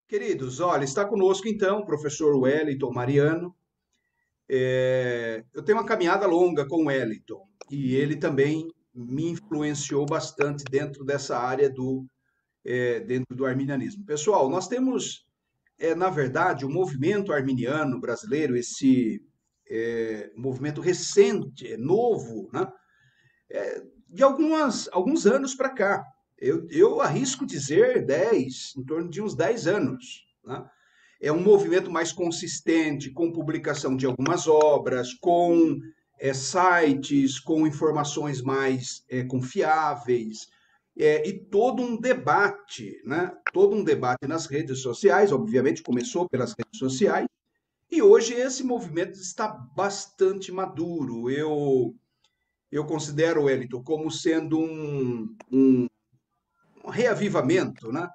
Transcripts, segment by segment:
Queridos, olha, está conosco então o professor Wellington Mariano. Eu tenho uma caminhada longa com o Wellington e ele também me influenciou bastante dentro dessa área dentro do arminianismo. Pessoal, nós temos, na verdade, o movimento arminiano brasileiro, esse movimento recente, novo, né? De alguns anos para cá. Eu arrisco dizer 10, em torno de uns 10 anos, né? É um movimento mais consistente, com publicação de algumas obras, com sites, com informações mais confiáveis, e todo um debate, né? Todo um debate nas redes sociais, obviamente começou pelas redes sociais, e hoje esse movimento está bastante maduro. Eu considero, Wellington, como sendo um reavivamento, né,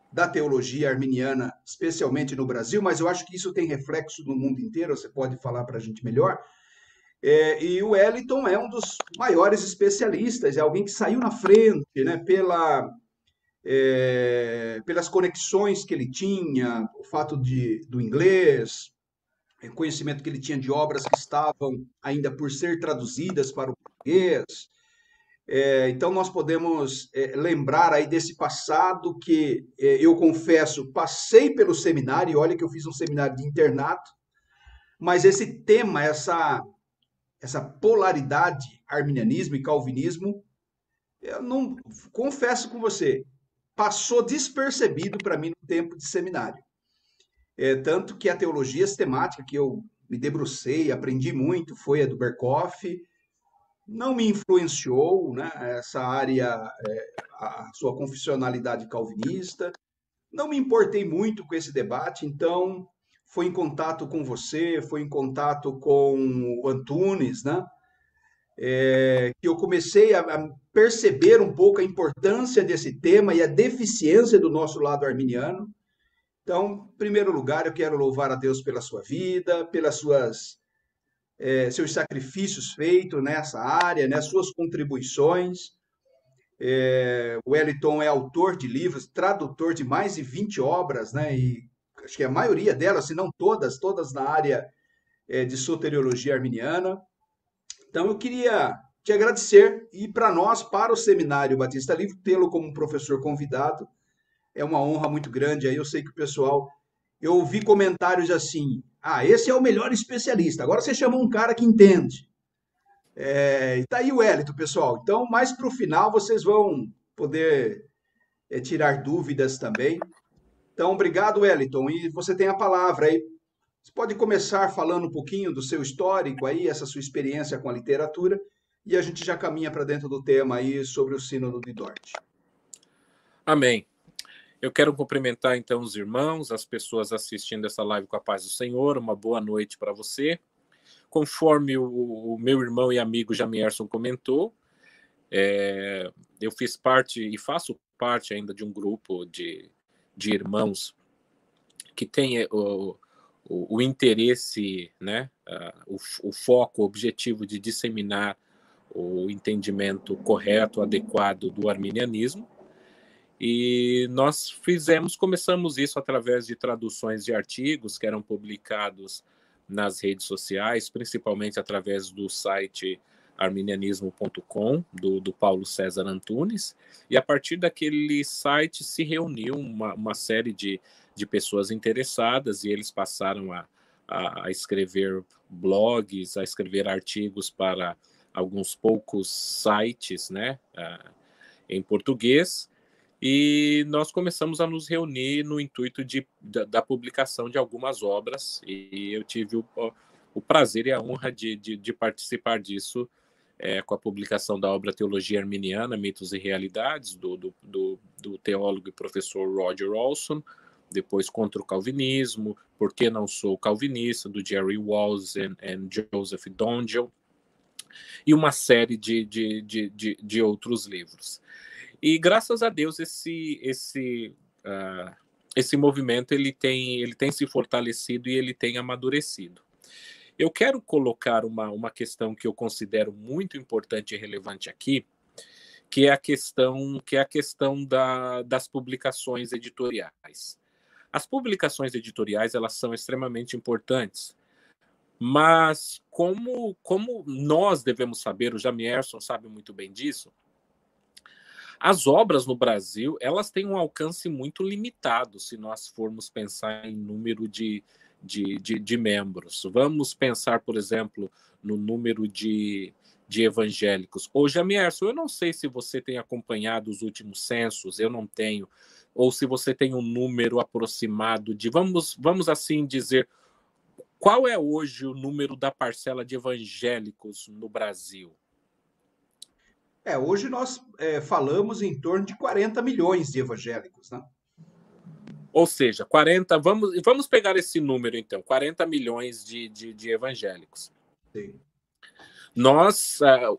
da teologia arminiana, especialmente no Brasil, mas eu acho que isso tem reflexo no mundo inteiro, você pode falar para a gente melhor. E o Wellington é um dos maiores especialistas, é alguém que saiu na frente, né, pelas conexões que ele tinha, o fato do inglês, o conhecimento que ele tinha de obras que estavam ainda por ser traduzidas para o português. Então, nós podemos lembrar aí desse passado que eu confesso, passei pelo seminário, e olha que eu fiz um seminário de internato, mas esse tema, essa polaridade, arminianismo e calvinismo, eu não confesso com você, passou despercebido para mim no tempo de seminário. Tanto que a teologia sistemática que eu me debrucei, aprendi muito, foi a do Berkoff, não me influenciou, né, essa área, a sua confessionalidade calvinista. Não me importei muito com esse debate, então foi em contato com você, foi em contato com o Antunes, né, que eu comecei a perceber um pouco a importância desse tema e a deficiência do nosso lado arminiano. Então, em primeiro lugar, eu quero louvar a Deus pela sua vida, pelas seus sacrifícios feitos nessa área, né, suas contribuições. O Wellington é autor de livros, tradutor de mais de 20 obras, né? E acho que a maioria delas, se não todas, todas na área de soteriologia arminiana. Então eu queria te agradecer e para nós, para o Seminário Batista Livre, tê-lo como professor convidado é uma honra muito grande. Aí eu sei que o pessoal, eu ouvi comentários assim: ah, esse é o melhor especialista. Agora você chamou um cara que entende. E tá aí o Wellington, pessoal. Então, mais para o final, vocês vão poder tirar dúvidas também. Então, obrigado, Wellington. E você tem a palavra aí. Você pode começar falando um pouquinho do seu histórico aí, essa sua experiência com a literatura, e a gente já caminha para dentro do tema aí sobre o Sínodo de Dort. Amém. Eu quero cumprimentar então os irmãos, as pessoas assistindo essa live com a paz do Senhor. Uma boa noite para você. Conforme o meu irmão e amigo Jamierson comentou, eu fiz parte e faço parte ainda de um grupo de irmãos que tem o interesse, né, o foco, o objetivo de disseminar o entendimento correto, adequado do arminianismo. E nós começamos isso através de traduções de artigos que eram publicados nas redes sociais, principalmente através do site arminianismo.com, do Paulo César Antunes, e a partir daquele site se reuniu uma série de pessoas interessadas, e eles passaram a escrever blogs, a escrever artigos para alguns poucos sites, né, em português, e nós começamos a nos reunir no intuito da publicação de algumas obras, e eu tive o prazer e a honra de participar disso, com a publicação da obra Teologia Arminiana, Mitos e Realidades, do teólogo e professor Roger Olson, depois Contra o Calvinismo, Por que Não Sou Calvinista, do Jerry Walls e Joseph Dongell, e uma série de outros livros. E graças a Deus esse movimento ele tem se fortalecido e ele tem amadurecido. Eu quero colocar uma questão que eu considero muito importante e relevante aqui, que é a questão das publicações editoriais. As publicações editoriais, elas são extremamente importantes, mas como nós devemos saber, o Jamierson sabe muito bem disso, as obras no Brasil, elas têm um alcance muito limitado, se nós formos pensar em número de membros. Vamos pensar, por exemplo, no número de evangélicos. Ô, Jamierson, eu não sei se você tem acompanhado os últimos censos, eu não tenho, ou se você tem um número aproximado de, vamos assim dizer, qual é hoje o número da parcela de evangélicos no Brasil? Hoje nós falamos em torno de 40 milhões de evangélicos, né? Ou seja, 40, vamos pegar esse número então, 40 milhões de evangélicos. Sim.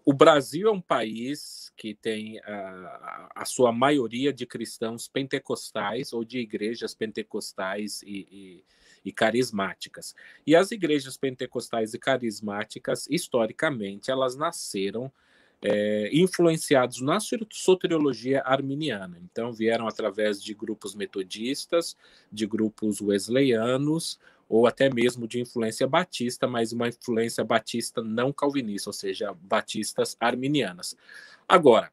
O Brasil é um país que tem a sua maioria de cristãos pentecostais ou de igrejas pentecostais e carismáticas. E as igrejas pentecostais e carismáticas, historicamente, elas nasceram influenciados na soteriologia arminiana. Então, vieram através de grupos metodistas, de grupos wesleyanos, ou até mesmo de influência batista, mas uma influência batista não calvinista, ou seja, batistas arminianas. Agora,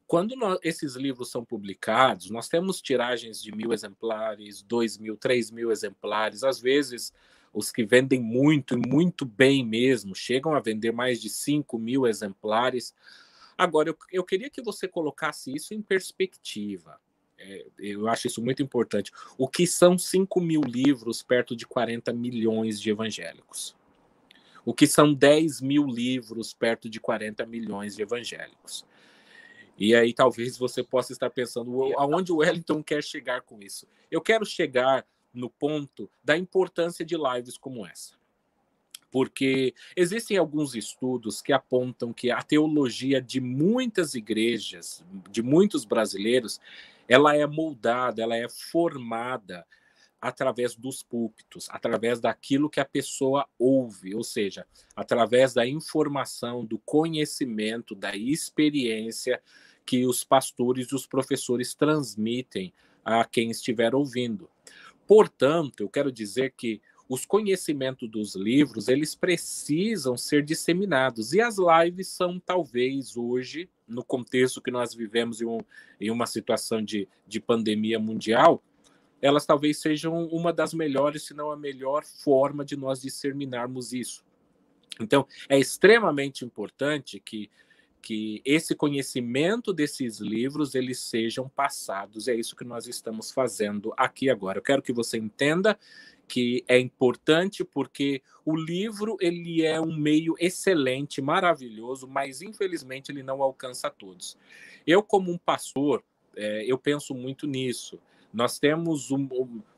quando esses livros são publicados, nós temos tiragens de 1.000 exemplares, 2.000, 3.000 exemplares, às vezes os que vendem muito e muito bem mesmo, chegam a vender mais de 5.000 exemplares. Agora, eu queria que você colocasse isso em perspectiva. Eu acho isso muito importante. O que são 5.000 livros perto de 40 milhões de evangélicos? O que são 10.000 livros perto de 40 milhões de evangélicos? E aí talvez você possa estar pensando, aonde o Wellington quer chegar com isso? Eu quero chegar no ponto da importância de lives como essa. Porque existem alguns estudos que apontam que a teologia de muitas igrejas, de muitos brasileiros, ela é moldada, ela é formada através dos púlpitos, através daquilo que a pessoa ouve, ou seja, através da informação, do conhecimento, da experiência que os pastores e os professores transmitem a quem estiver ouvindo. Portanto, eu quero dizer que os conhecimentos dos livros, eles precisam ser disseminados. E as lives são, talvez, hoje, no contexto que nós vivemos em uma situação de pandemia mundial, elas talvez sejam uma das melhores, se não a melhor forma de nós disseminarmos isso. Então, é extremamente importante que esse conhecimento desses livros eles sejam passados. É isso que nós estamos fazendo aqui agora. Eu quero que você entenda que é importante porque o livro ele é um meio excelente, maravilhoso, mas infelizmente ele não alcança a todos. Eu, como um pastor, eu penso muito nisso.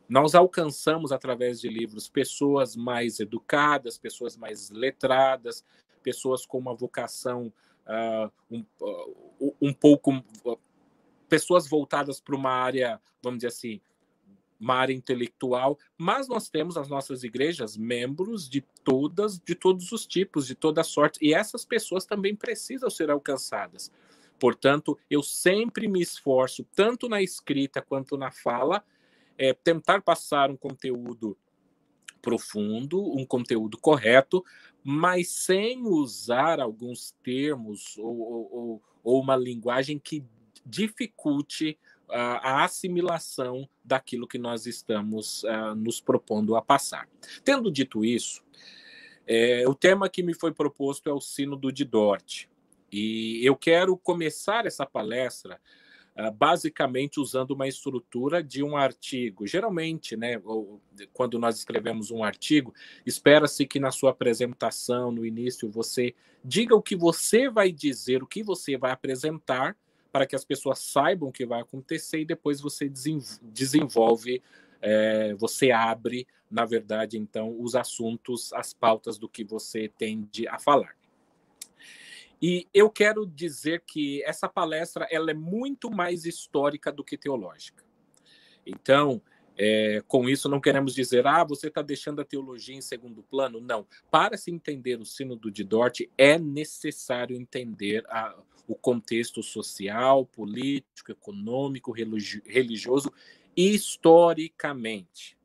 Nós alcançamos através de livros pessoas mais educadas, pessoas mais letradas, pessoas com uma vocação um pouco, pessoas voltadas para uma área, vamos dizer assim, uma área intelectual, mas nós temos as nossas igrejas membros de todos os tipos, de toda sorte, e essas pessoas também precisam ser alcançadas. Portanto, eu sempre me esforço, tanto na escrita quanto na fala, tentar passar um conteúdo profundo, um conteúdo correto, mas sem usar alguns termos ou uma linguagem que dificulte a assimilação daquilo que nós estamos nos propondo a passar. Tendo dito isso, o tema que me foi proposto é o Sínodo de Dort. E eu quero começar essa palestra basicamente usando uma estrutura de um artigo. Geralmente, né, quando nós escrevemos um artigo, espera-se que na sua apresentação, no início, você diga o que você vai dizer, o que você vai apresentar, para que as pessoas saibam o que vai acontecer e depois você desenvolve, você abre, na verdade, então, os assuntos, as pautas do que você tende a falar. E eu quero dizer que essa palestra ela é muito mais histórica do que teológica. Então, com isso não queremos dizer, você está deixando a teologia em segundo plano. Não. Para se entender o Sínodo de Dort, é necessário entender o contexto social, político, econômico, religioso historicamente.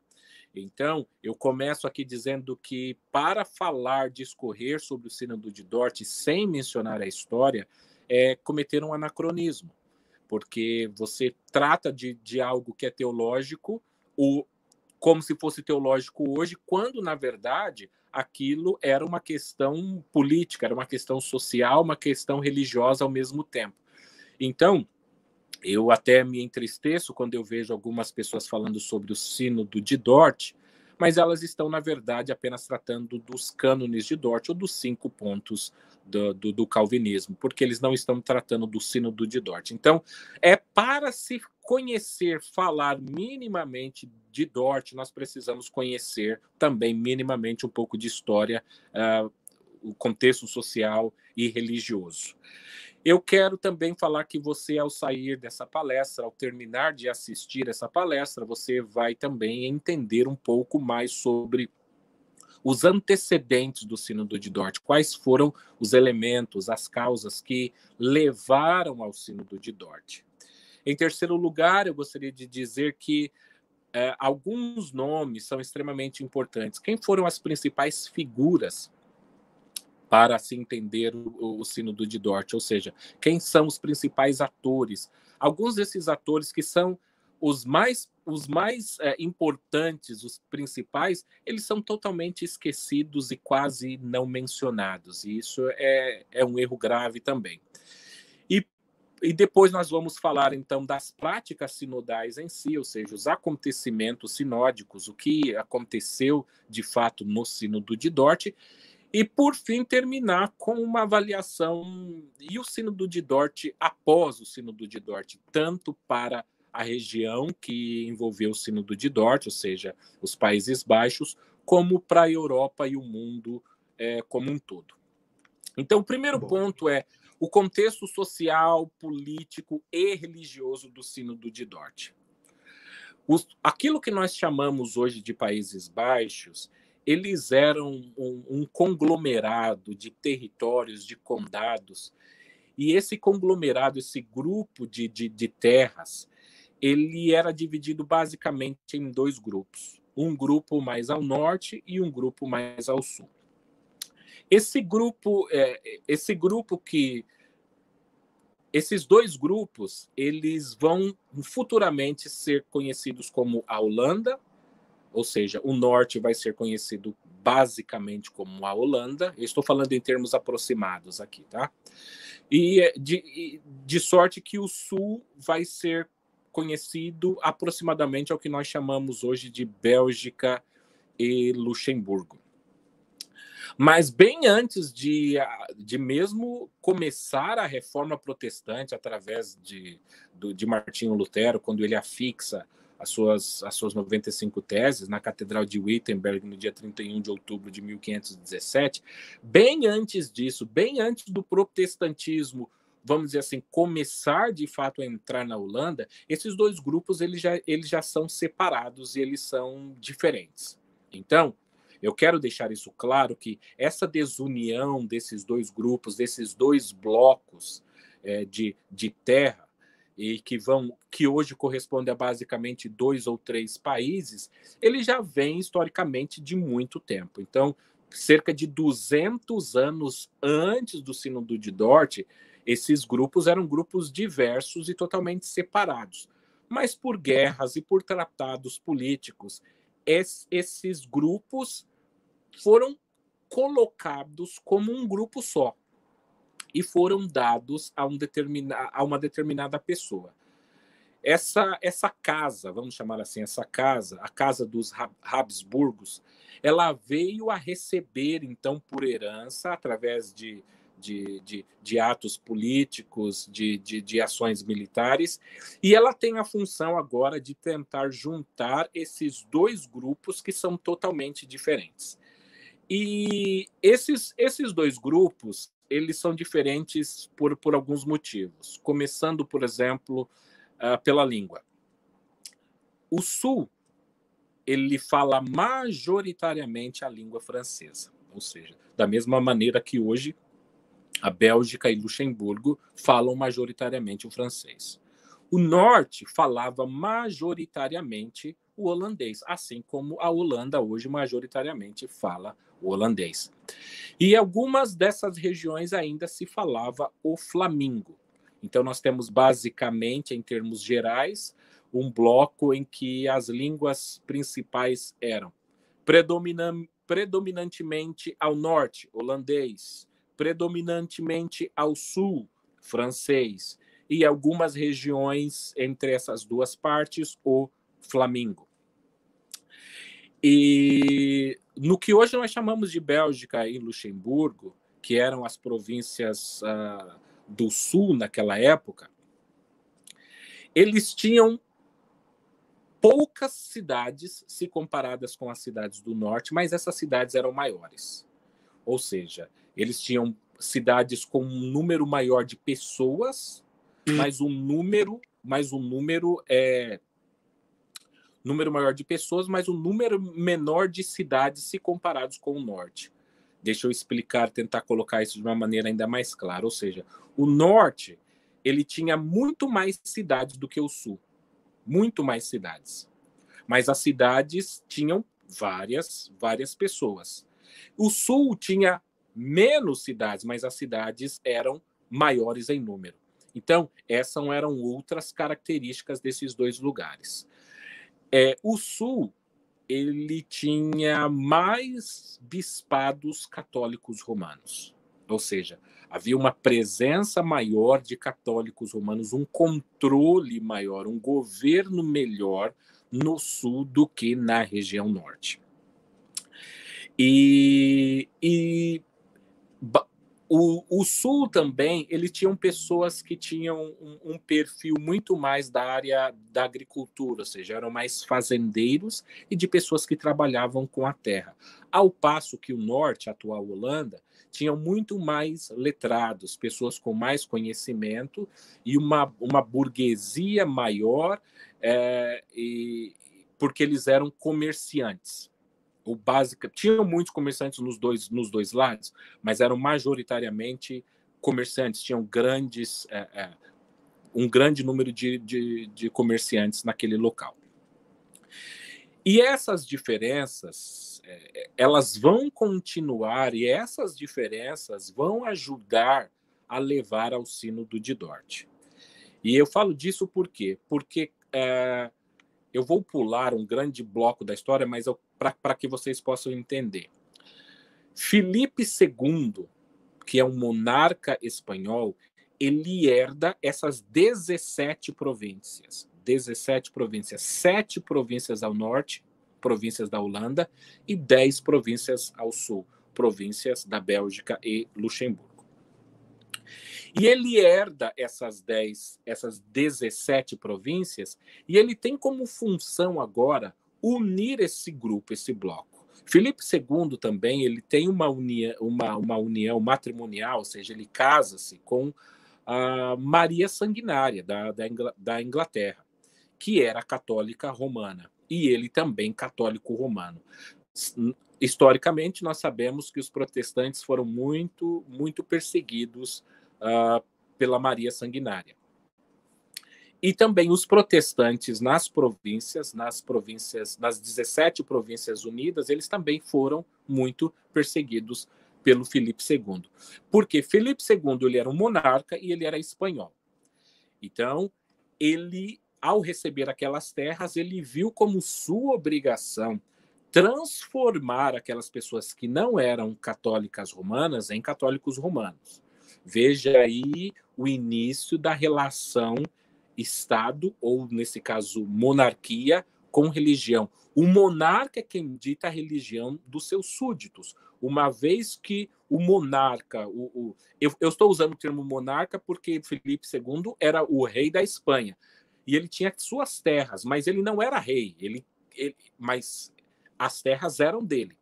Então, eu começo aqui dizendo que, para falar, discorrer sobre o Sínodo de Dort sem mencionar a história, é cometer um anacronismo, porque você trata de algo que é teológico, como se fosse teológico hoje, quando, na verdade, aquilo era uma questão política, era uma questão social, uma questão religiosa ao mesmo tempo. Então, eu até me entristeço quando eu vejo algumas pessoas falando sobre o Sínodo de Dort, mas elas estão, na verdade, apenas tratando dos cânones de Dort ou dos 5 pontos do calvinismo, porque eles não estão tratando do Sínodo de Dort. Então, é para se conhecer, falar minimamente de Dort, nós precisamos conhecer também minimamente um pouco de história, o contexto social e religioso. Eu quero também falar que você, ao sair dessa palestra, ao terminar de assistir essa palestra, você vai também entender um pouco mais sobre os antecedentes do Sínodo de Dort, quais foram os elementos, as causas que levaram ao Sínodo de Dort. Em terceiro lugar, eu gostaria de dizer que alguns nomes são extremamente importantes. Quem foram as principais figuras para se entender o Sínodo de Dort, ou seja, quem são os principais atores? Alguns desses atores que são os mais importantes, os principais, eles são totalmente esquecidos e quase não mencionados, e isso é um erro grave também. E depois nós vamos falar, então, das práticas sinodais em si, ou seja, os acontecimentos sinódicos, o que aconteceu, de fato, no Sínodo de Dort. E, por fim, terminar com uma avaliação e o Sínodo de Dort após o Sínodo de Dort, tanto para a região que envolveu o Sínodo de Dort, ou seja, os Países Baixos, como para a Europa e o mundo como um todo. Então, o primeiro ponto é o contexto social, político e religioso do Sínodo de Dort. Aquilo que nós chamamos hoje de Países Baixos, eles eram um conglomerado de territórios, de condados, e esse conglomerado, esse grupo de terras, ele era dividido basicamente em 2 grupos, um grupo mais ao norte e um grupo mais ao sul. Esses 2 grupos, eles vão futuramente ser conhecidos como a Holanda, ou seja, o norte vai ser conhecido basicamente como a Holanda. Eu estou falando em termos aproximados aqui, tá? E de sorte que o sul vai ser conhecido aproximadamente ao que nós chamamos hoje de Bélgica e Luxemburgo. Mas bem antes de mesmo começar a reforma protestante através de Martinho Lutero, quando ele afixa as suas 95 teses na Catedral de Wittenberg no dia 31 de outubro de 1517, bem antes disso, bem antes do protestantismo, vamos dizer assim, começar de fato a entrar na Holanda, esses 2 grupos eles já são separados e eles são diferentes. Então, eu quero deixar isso claro, que essa desunião desses 2 grupos, desses 2 blocos de terra, e que hoje corresponde a basicamente 2 ou 3 países, ele já vem historicamente de muito tempo. Então, cerca de 200 anos antes do Sínodo de Dort, esses grupos eram grupos diversos e totalmente separados. Mas por guerras e por tratados políticos, esses grupos foram colocados como um grupo só e foram dados a uma determinada pessoa. Essa casa, vamos chamar assim, a casa dos Habsburgos, ela veio a receber, então, por herança, através de atos políticos, de ações militares, e ela tem a função agora de tentar juntar esses 2 grupos que são totalmente diferentes. E esses 2 grupos, eles são diferentes por alguns motivos, começando, por exemplo, pela língua. O Sul, ele fala majoritariamente a língua francesa, ou seja, da mesma maneira que hoje a Bélgica e Luxemburgo falam majoritariamente o francês. O norte falava majoritariamente o holandês, assim como a Holanda hoje majoritariamente fala o holandês. E algumas dessas regiões ainda se falava o flamingo. Então nós temos basicamente, em termos gerais, um bloco em que as línguas principais eram predominantemente ao norte, holandês, predominantemente ao sul, francês, e algumas regiões entre essas duas partes, o flamingo. E no que hoje nós chamamos de Bélgica e Luxemburgo, que eram as províncias do sul naquela época, eles tinham poucas cidades se comparadas com as cidades do norte, mas essas cidades eram maiores. Ou seja, eles tinham cidades com um número maior de pessoas, mas um número maior de pessoas, mas um número menor de cidades se comparados com o norte. Deixa eu explicar, tentar colocar isso de uma maneira ainda mais clara. Ou seja, o norte ele tinha muito mais cidades do que o sul. Muito mais cidades. Mas as cidades tinham várias pessoas. O sul tinha menos cidades, mas as cidades eram maiores em número. Então, essas eram outras características desses dois lugares. O sul ele tinha mais bispados católicos romanos. Ou seja, havia uma presença maior de católicos romanos, um controle maior, um governo melhor no sul do que na região norte. O sul também, ele tinha pessoas que tinham um perfil muito mais da área da agricultura, ou seja, eram mais fazendeiros e de pessoas que trabalhavam com a terra. Ao passo que o norte, a atual Holanda, tinham muito mais letrados, pessoas com mais conhecimento e uma burguesia maior, porque eles eram comerciantes. Tinham muitos comerciantes nos dois lados, mas eram majoritariamente comerciantes, tinham um grande número de comerciantes naquele local. E essas diferenças, elas vão continuar, e essas diferenças vão ajudar a levar ao Sínodo de Dort. E eu falo disso por quê? Porque eu vou pular um grande bloco da história, mas para que vocês possam entender. Filipe II, que é um monarca espanhol, ele herda essas 17 províncias. 17 províncias, 7 províncias ao norte, províncias da Holanda, e 10 províncias ao sul, províncias da Bélgica e Luxemburgo. E ele herda essas 17 províncias, e ele tem como função agora unir esse grupo, esse bloco. Filipe II também ele tem uma união matrimonial, ou seja, ele casa-se com a Maria Sanguinária, da Inglaterra, que era católica romana, e ele também católico romano. Historicamente, nós sabemos que os protestantes foram muito, muito perseguidos pela Maria Sanguinária. E também os protestantes nas 17 províncias unidas, eles também foram muito perseguidos pelo Filipe II. Porque Filipe II ele era um monarca e ele era espanhol. Então, ele, ao receber aquelas terras, ele viu como sua obrigação transformar aquelas pessoas que não eram católicas romanas em católicos romanos. Veja aí o início da relação Estado, ou nesse caso monarquia, com religião. O monarca é quem dita a religião dos seus súditos, uma vez que o monarca, eu estou usando o termo monarca porque Filipe II era o rei da Espanha, e ele tinha suas terras, mas ele não era rei, mas as terras eram dele.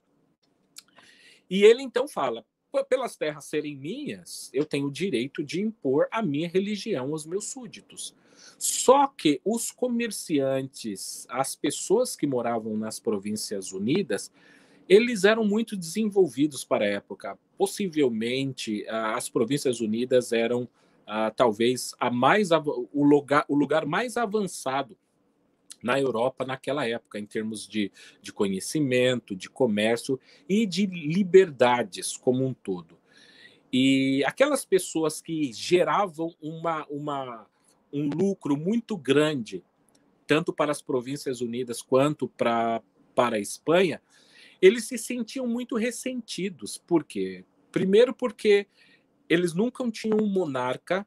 E ele então fala, pelas terras serem minhas, eu tenho o direito de impor a minha religião aos meus súditos. Só que os comerciantes, as pessoas que moravam nas Províncias Unidas, eles eram muito desenvolvidos para a época. Possivelmente, as Províncias Unidas eram talvez o lugar mais avançado na Europa naquela época, em termos de conhecimento, de comércio e de liberdades como um todo. E aquelas pessoas que geravam um lucro muito grande, tanto para as Províncias Unidas quanto para a Espanha, eles se sentiam muito ressentidos. Por quê? Primeiro porque eles nunca tinham um monarca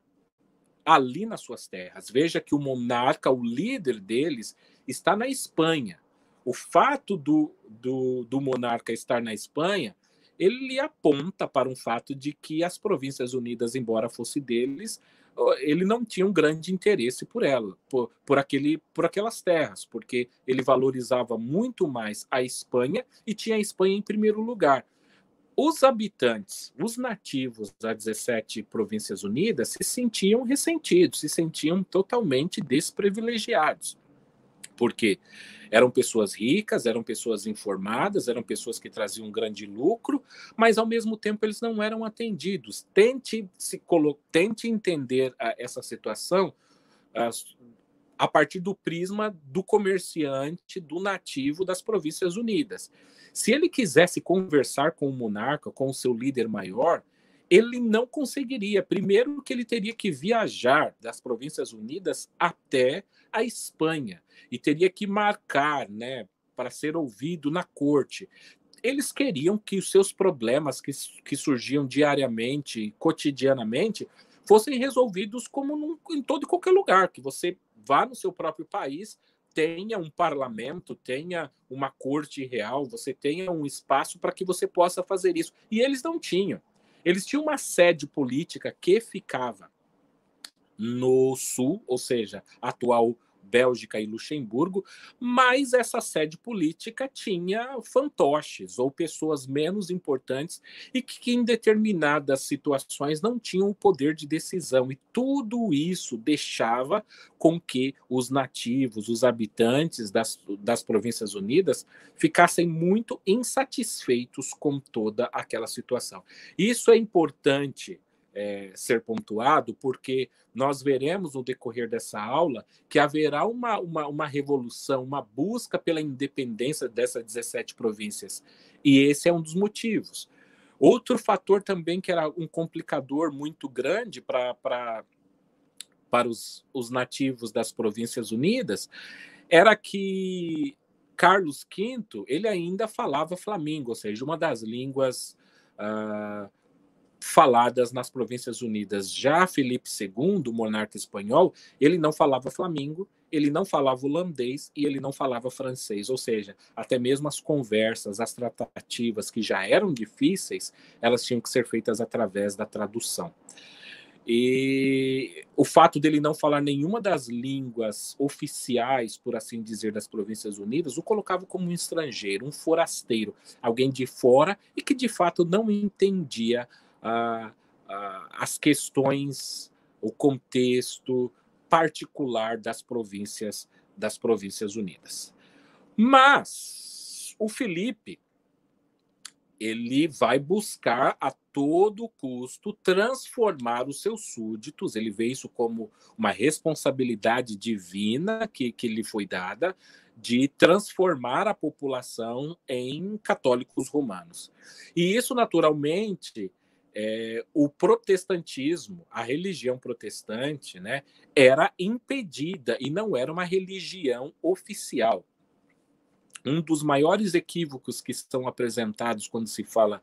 ali nas suas terras. Veja que o monarca, o líder deles, está na Espanha. O fato do monarca estar na Espanha, ele aponta para um fato de que as Províncias Unidas, embora fosse deles, ele não tinha um grande interesse por ela, por aquelas terras, porque ele valorizava muito mais a Espanha e tinha a Espanha em primeiro lugar. Os habitantes, os nativos das 17 Províncias Unidas se sentiam ressentidos, se sentiam totalmente desprivilegiados, porque eram pessoas ricas, eram pessoas informadas, eram pessoas que traziam um grande lucro, mas ao mesmo tempo eles não eram atendidos. Tente entender essa situação a partir do prisma do comerciante, do nativo das Províncias Unidas. Se ele quisesse conversar com o monarca, com o seu líder maior, ele não conseguiria. Primeiro que ele teria que viajar das Províncias Unidas até a Espanha e teria que marcar, né, para ser ouvido na corte. Eles queriam que os seus problemas que surgiam diariamente, cotidianamente, fossem resolvidos como em todo e qualquer lugar, que você vá no seu próprio país, tenha um parlamento, tenha uma corte real, você tenha um espaço para que você possa fazer isso. E eles não tinham. Eles tinham uma sede política que ficava no sul, ou seja, atual Bélgica e Luxemburgo, mas essa sede política tinha fantoches ou pessoas menos importantes e que em determinadas situações não tinham o poder de decisão. E tudo isso deixava com que os nativos, os habitantes das Províncias Unidas ficassem muito insatisfeitos com toda aquela situação. Isso é importante ser pontuado, porque nós veremos no decorrer dessa aula que haverá uma revolução, uma busca pela independência dessas 17 províncias. E esse é um dos motivos. Outro fator também que era um complicador muito grande para os nativos das Províncias Unidas era que Carlos V ele ainda falava flamingo, ou seja, uma das línguas faladas nas Províncias Unidas. Já Filipe II, o monarca espanhol, ele não falava flamingo, ele não falava holandês e ele não falava francês, ou seja, até mesmo as conversas, as tratativas que já eram difíceis, elas tinham que ser feitas através da tradução. E o fato dele não falar nenhuma das línguas oficiais, por assim dizer, das Províncias Unidas, o colocava como um estrangeiro, um forasteiro, alguém de fora e que de fato não entendia as questões, o contexto particular das Províncias Unidas. Mas o Filipe ele vai buscar a todo custo transformar os seus súditos, ele vê isso como uma responsabilidade divina que lhe foi dada, de transformar a população em católicos romanos. E isso, naturalmente, o protestantismo, a religião protestante, né, era impedida e não era uma religião oficial. Um dos maiores equívocos que são apresentados quando se fala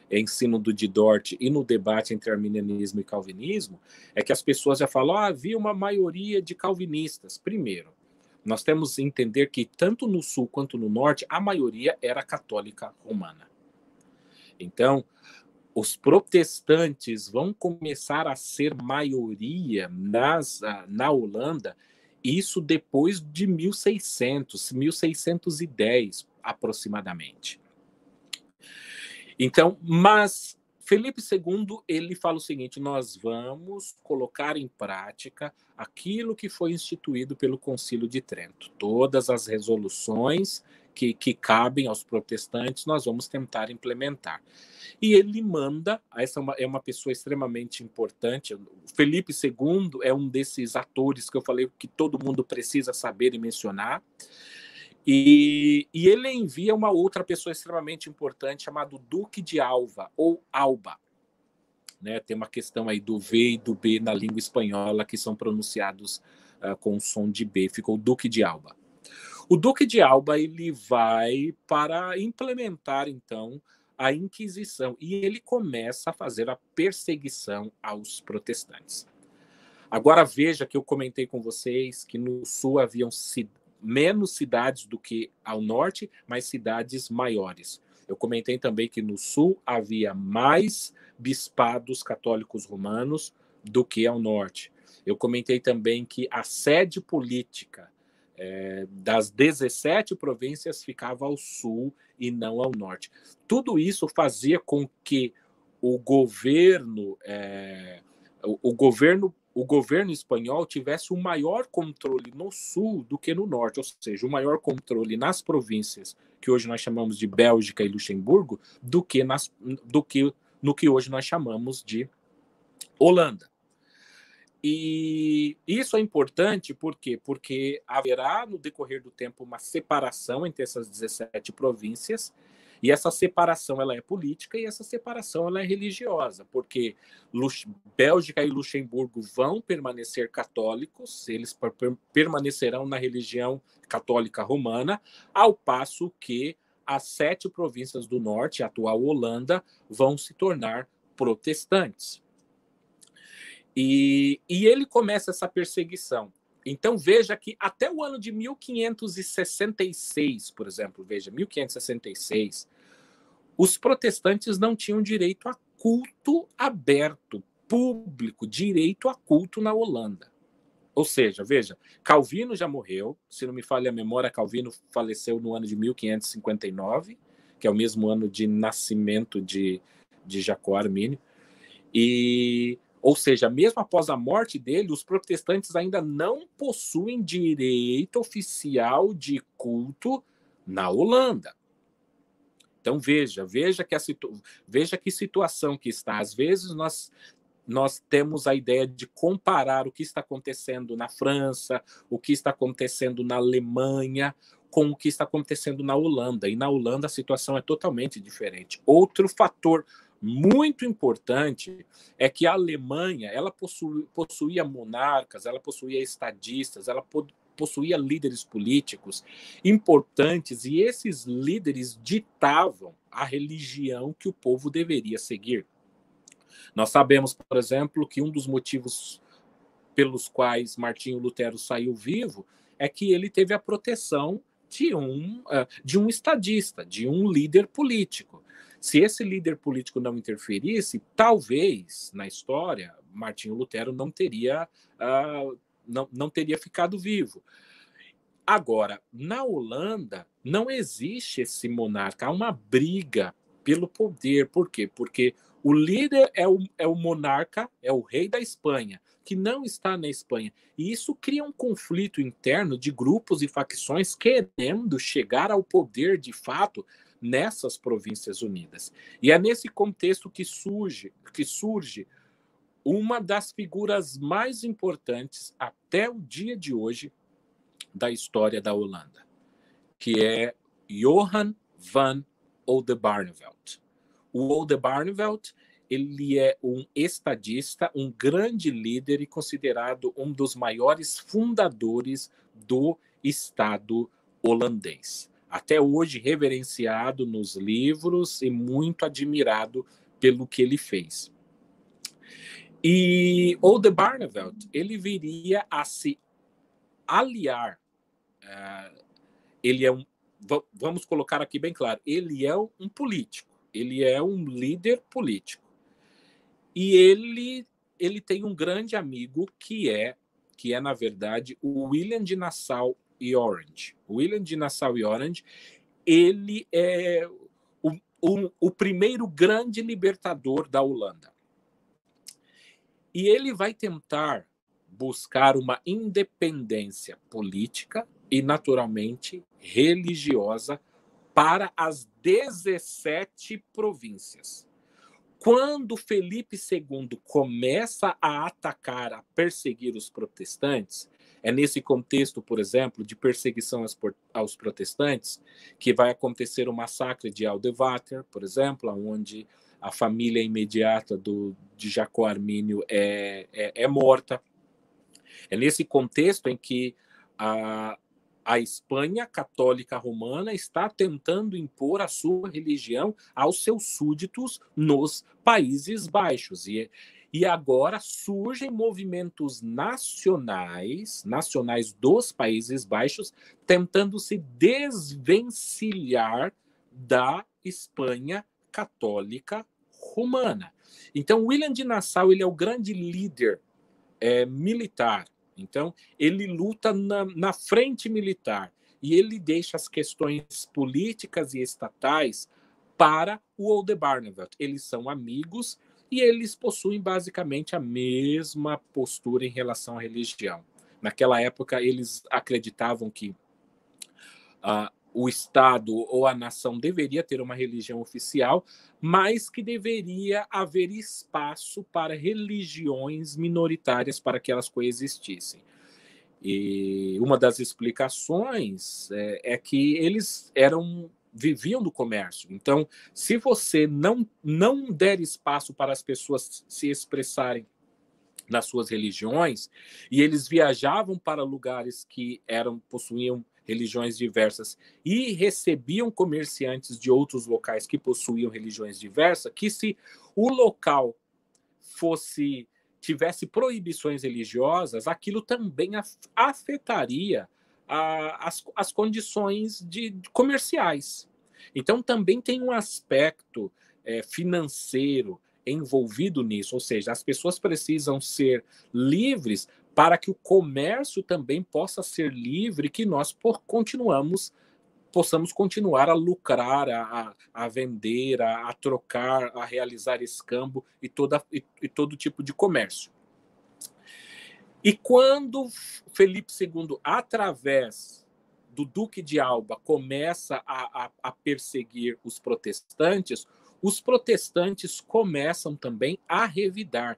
em ensino do Didort e no debate entre arminianismo e calvinismo é que as pessoas já falam, havia uma maioria de calvinistas. Primeiro, nós temos que entender que tanto no sul quanto no norte, a maioria era católica romana. Então, os protestantes vão começar a ser maioria na Holanda, isso depois de 1600, 1610 aproximadamente. Então, mas Felipe II, ele fala o seguinte, nós vamos colocar em prática aquilo que foi instituído pelo Concílio de Trento. Todas as resoluções que cabem aos protestantes, nós vamos tentar implementar. E ele manda, essa é uma pessoa extremamente importante, Felipe II é um desses atores que eu falei que todo mundo precisa saber e mencionar, e ele envia uma outra pessoa extremamente importante chamado Duque de Alva, ou Alba. Né? Tem uma questão aí do V e do B na língua espanhola que são pronunciados com o som de B, ficou Duque de Alba. O Duque de Alba ele vai para implementar, então, a Inquisição, e ele começa a fazer a perseguição aos protestantes. Agora veja que eu comentei com vocês que no sul haviam menos cidades do que ao norte, mas cidades maiores. Eu comentei também que no sul havia mais bispados católicos romanos do que ao norte. Eu comentei também que a sede política das 17 províncias ficava ao sul e não ao norte. Tudo isso fazia com que o governo espanhol tivesse um maior controle no sul do que no norte, ou seja, um maior controle nas províncias que hoje nós chamamos de Bélgica e Luxemburgo do que no que hoje nós chamamos de Holanda. E isso é importante por quê? Porque haverá no decorrer do tempo uma separação entre essas 17 províncias, e essa separação ela é política e essa separação ela é religiosa, porque Bélgica e Luxemburgo vão permanecer católicos, eles permanecerão na religião católica romana, ao passo que as 7 províncias do norte, a atual Holanda, vão se tornar protestantes. E ele começa essa perseguição. Então, veja que até o ano de 1566, por exemplo, veja, 1566, os protestantes não tinham direito a culto aberto, público, direito a culto na Holanda. Ou seja, veja, Calvino já morreu, se não me falha a memória, Calvino faleceu no ano de 1559, que é o mesmo ano de nascimento de Jacó Armínio, ou seja, mesmo após a morte dele, os protestantes ainda não possuem direito oficial de culto na Holanda. Então veja que situação que está. Às vezes nós temos a ideia de comparar o que está acontecendo na França, o que está acontecendo na Alemanha, com o que está acontecendo na Holanda. E na Holanda a situação é totalmente diferente. Outro fator muito importante é que a Alemanha ela possuía monarcas, ela possuía estadistas, ela possuía líderes políticos importantes, e esses líderes ditavam a religião que o povo deveria seguir. Nós sabemos, por exemplo, que um dos motivos pelos quais Martinho Lutero saiu vivo é que ele teve a proteção de um estadista, de um líder político. Se esse líder político não interferisse, talvez, na história, Martinho Lutero não teria ficado vivo. Agora, na Holanda, não existe esse monarca, há uma briga pelo poder. Por quê? Porque o líder é o monarca, é o rei da Espanha, que não está na Espanha. E isso cria um conflito interno de grupos e facções querendo chegar ao poder de fato nessas províncias unidas. E é nesse contexto que surge uma das figuras mais importantes até o dia de hoje da história da Holanda, que é Johan van Oldenbarnevelt. O Oldenbarnevelt, ele é um estadista, um grande líder e considerado um dos maiores fundadores do Estado holandês. Até hoje reverenciado nos livros e muito admirado pelo que ele fez. E Oldenbarnevelt, ele viria a se aliar. Ele é vamos colocar aqui bem claro, ele é um político, ele é um líder político. E ele tem um grande amigo que é na verdade, o William de Nassau e Orange. O William de Nassau e Orange, ele é o primeiro grande libertador da Holanda. E ele vai tentar buscar uma independência política e, naturalmente, religiosa para as 17 províncias. Quando Felipe II começa a atacar, a perseguir os protestantes, é nesse contexto, por exemplo, de perseguição aos protestantes, que vai acontecer o massacre de Aldewater, por exemplo, onde a família imediata de Jacó Armínio é morta. É nesse contexto em que a Espanha católica romana está tentando impor a sua religião aos seus súditos nos Países Baixos. E agora surgem movimentos nacionais dos Países Baixos, tentando se desvencilhar da Espanha católica romana. Então, William de Nassau, ele é o grande líder militar. Então, ele luta na frente militar e ele deixa as questões políticas e estatais para o Oldenbarneveldt. Eles são amigos e eles possuem basicamente a mesma postura em relação à religião. Naquela época, eles acreditavam que o Estado ou a nação deveria ter uma religião oficial, mas que deveria haver espaço para religiões minoritárias para que elas coexistissem. E uma das explicações é que eles viviam do comércio. Então, se você não der espaço para as pessoas se expressarem nas suas religiões, e eles viajavam para lugares que possuíam religiões diversas e recebiam comerciantes de outros locais que possuíam religiões diversas, que se o local tivesse proibições religiosas, aquilo também afetaria as condições comerciais. Então, também tem um aspecto financeiro envolvido nisso, ou seja, as pessoas precisam ser livres para que o comércio também possa ser livre, que nós possamos continuar a lucrar, a vender, a trocar, a realizar escambo e todo tipo de comércio. E quando Felipe II, através do Duque de Alba, começa a perseguir os protestantes começam também a revidar.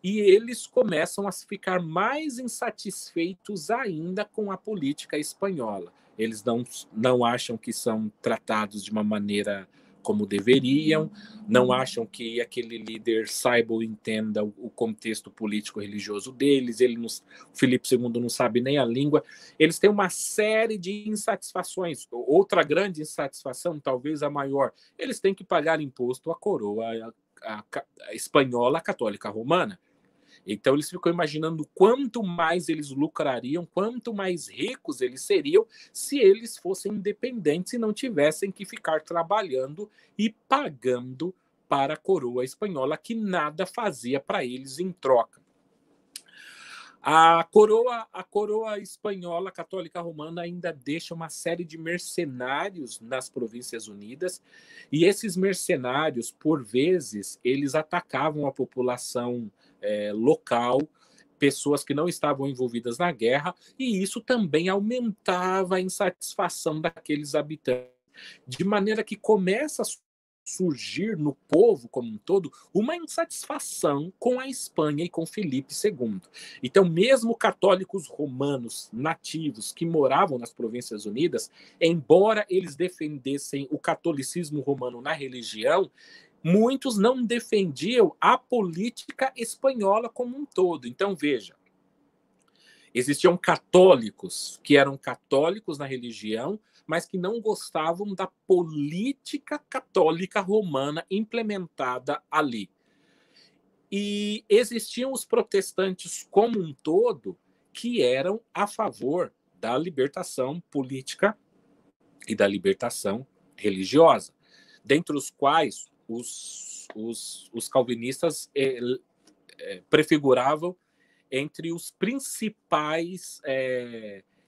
E eles começam a ficar mais insatisfeitos ainda com a política espanhola. Eles não acham que são tratados de uma maneira como deveriam, não acham que aquele líder saiba ou entenda o contexto político-religioso deles, Felipe II não sabe nem a língua. Eles têm uma série de insatisfações. Outra grande insatisfação, talvez a maior, eles têm que pagar imposto à coroa a espanhola católica romana. Então, eles ficam imaginando quanto mais eles lucrariam, quanto mais ricos eles seriam se eles fossem independentes e não tivessem que ficar trabalhando e pagando para a coroa espanhola, que nada fazia para eles em troca. A coroa espanhola católica romana ainda deixa uma série de mercenários nas Províncias Unidas, e esses mercenários, por vezes, eles atacavam a população local, pessoas que não estavam envolvidas na guerra, e isso também aumentava a insatisfação daqueles habitantes, de maneira que começa a surgir no povo como um todo uma insatisfação com a Espanha e com Felipe II. Então, mesmo católicos romanos nativos que moravam nas Províncias Unidas, embora eles defendessem o catolicismo romano na religião, muitos não defendiam a política espanhola como um todo. Então, veja, existiam católicos que eram católicos na religião, mas que não gostavam da política católica romana implementada ali. E existiam os protestantes como um todo que eram a favor da libertação política e da libertação religiosa, dentre os quais os calvinistas prefiguravam entre os principais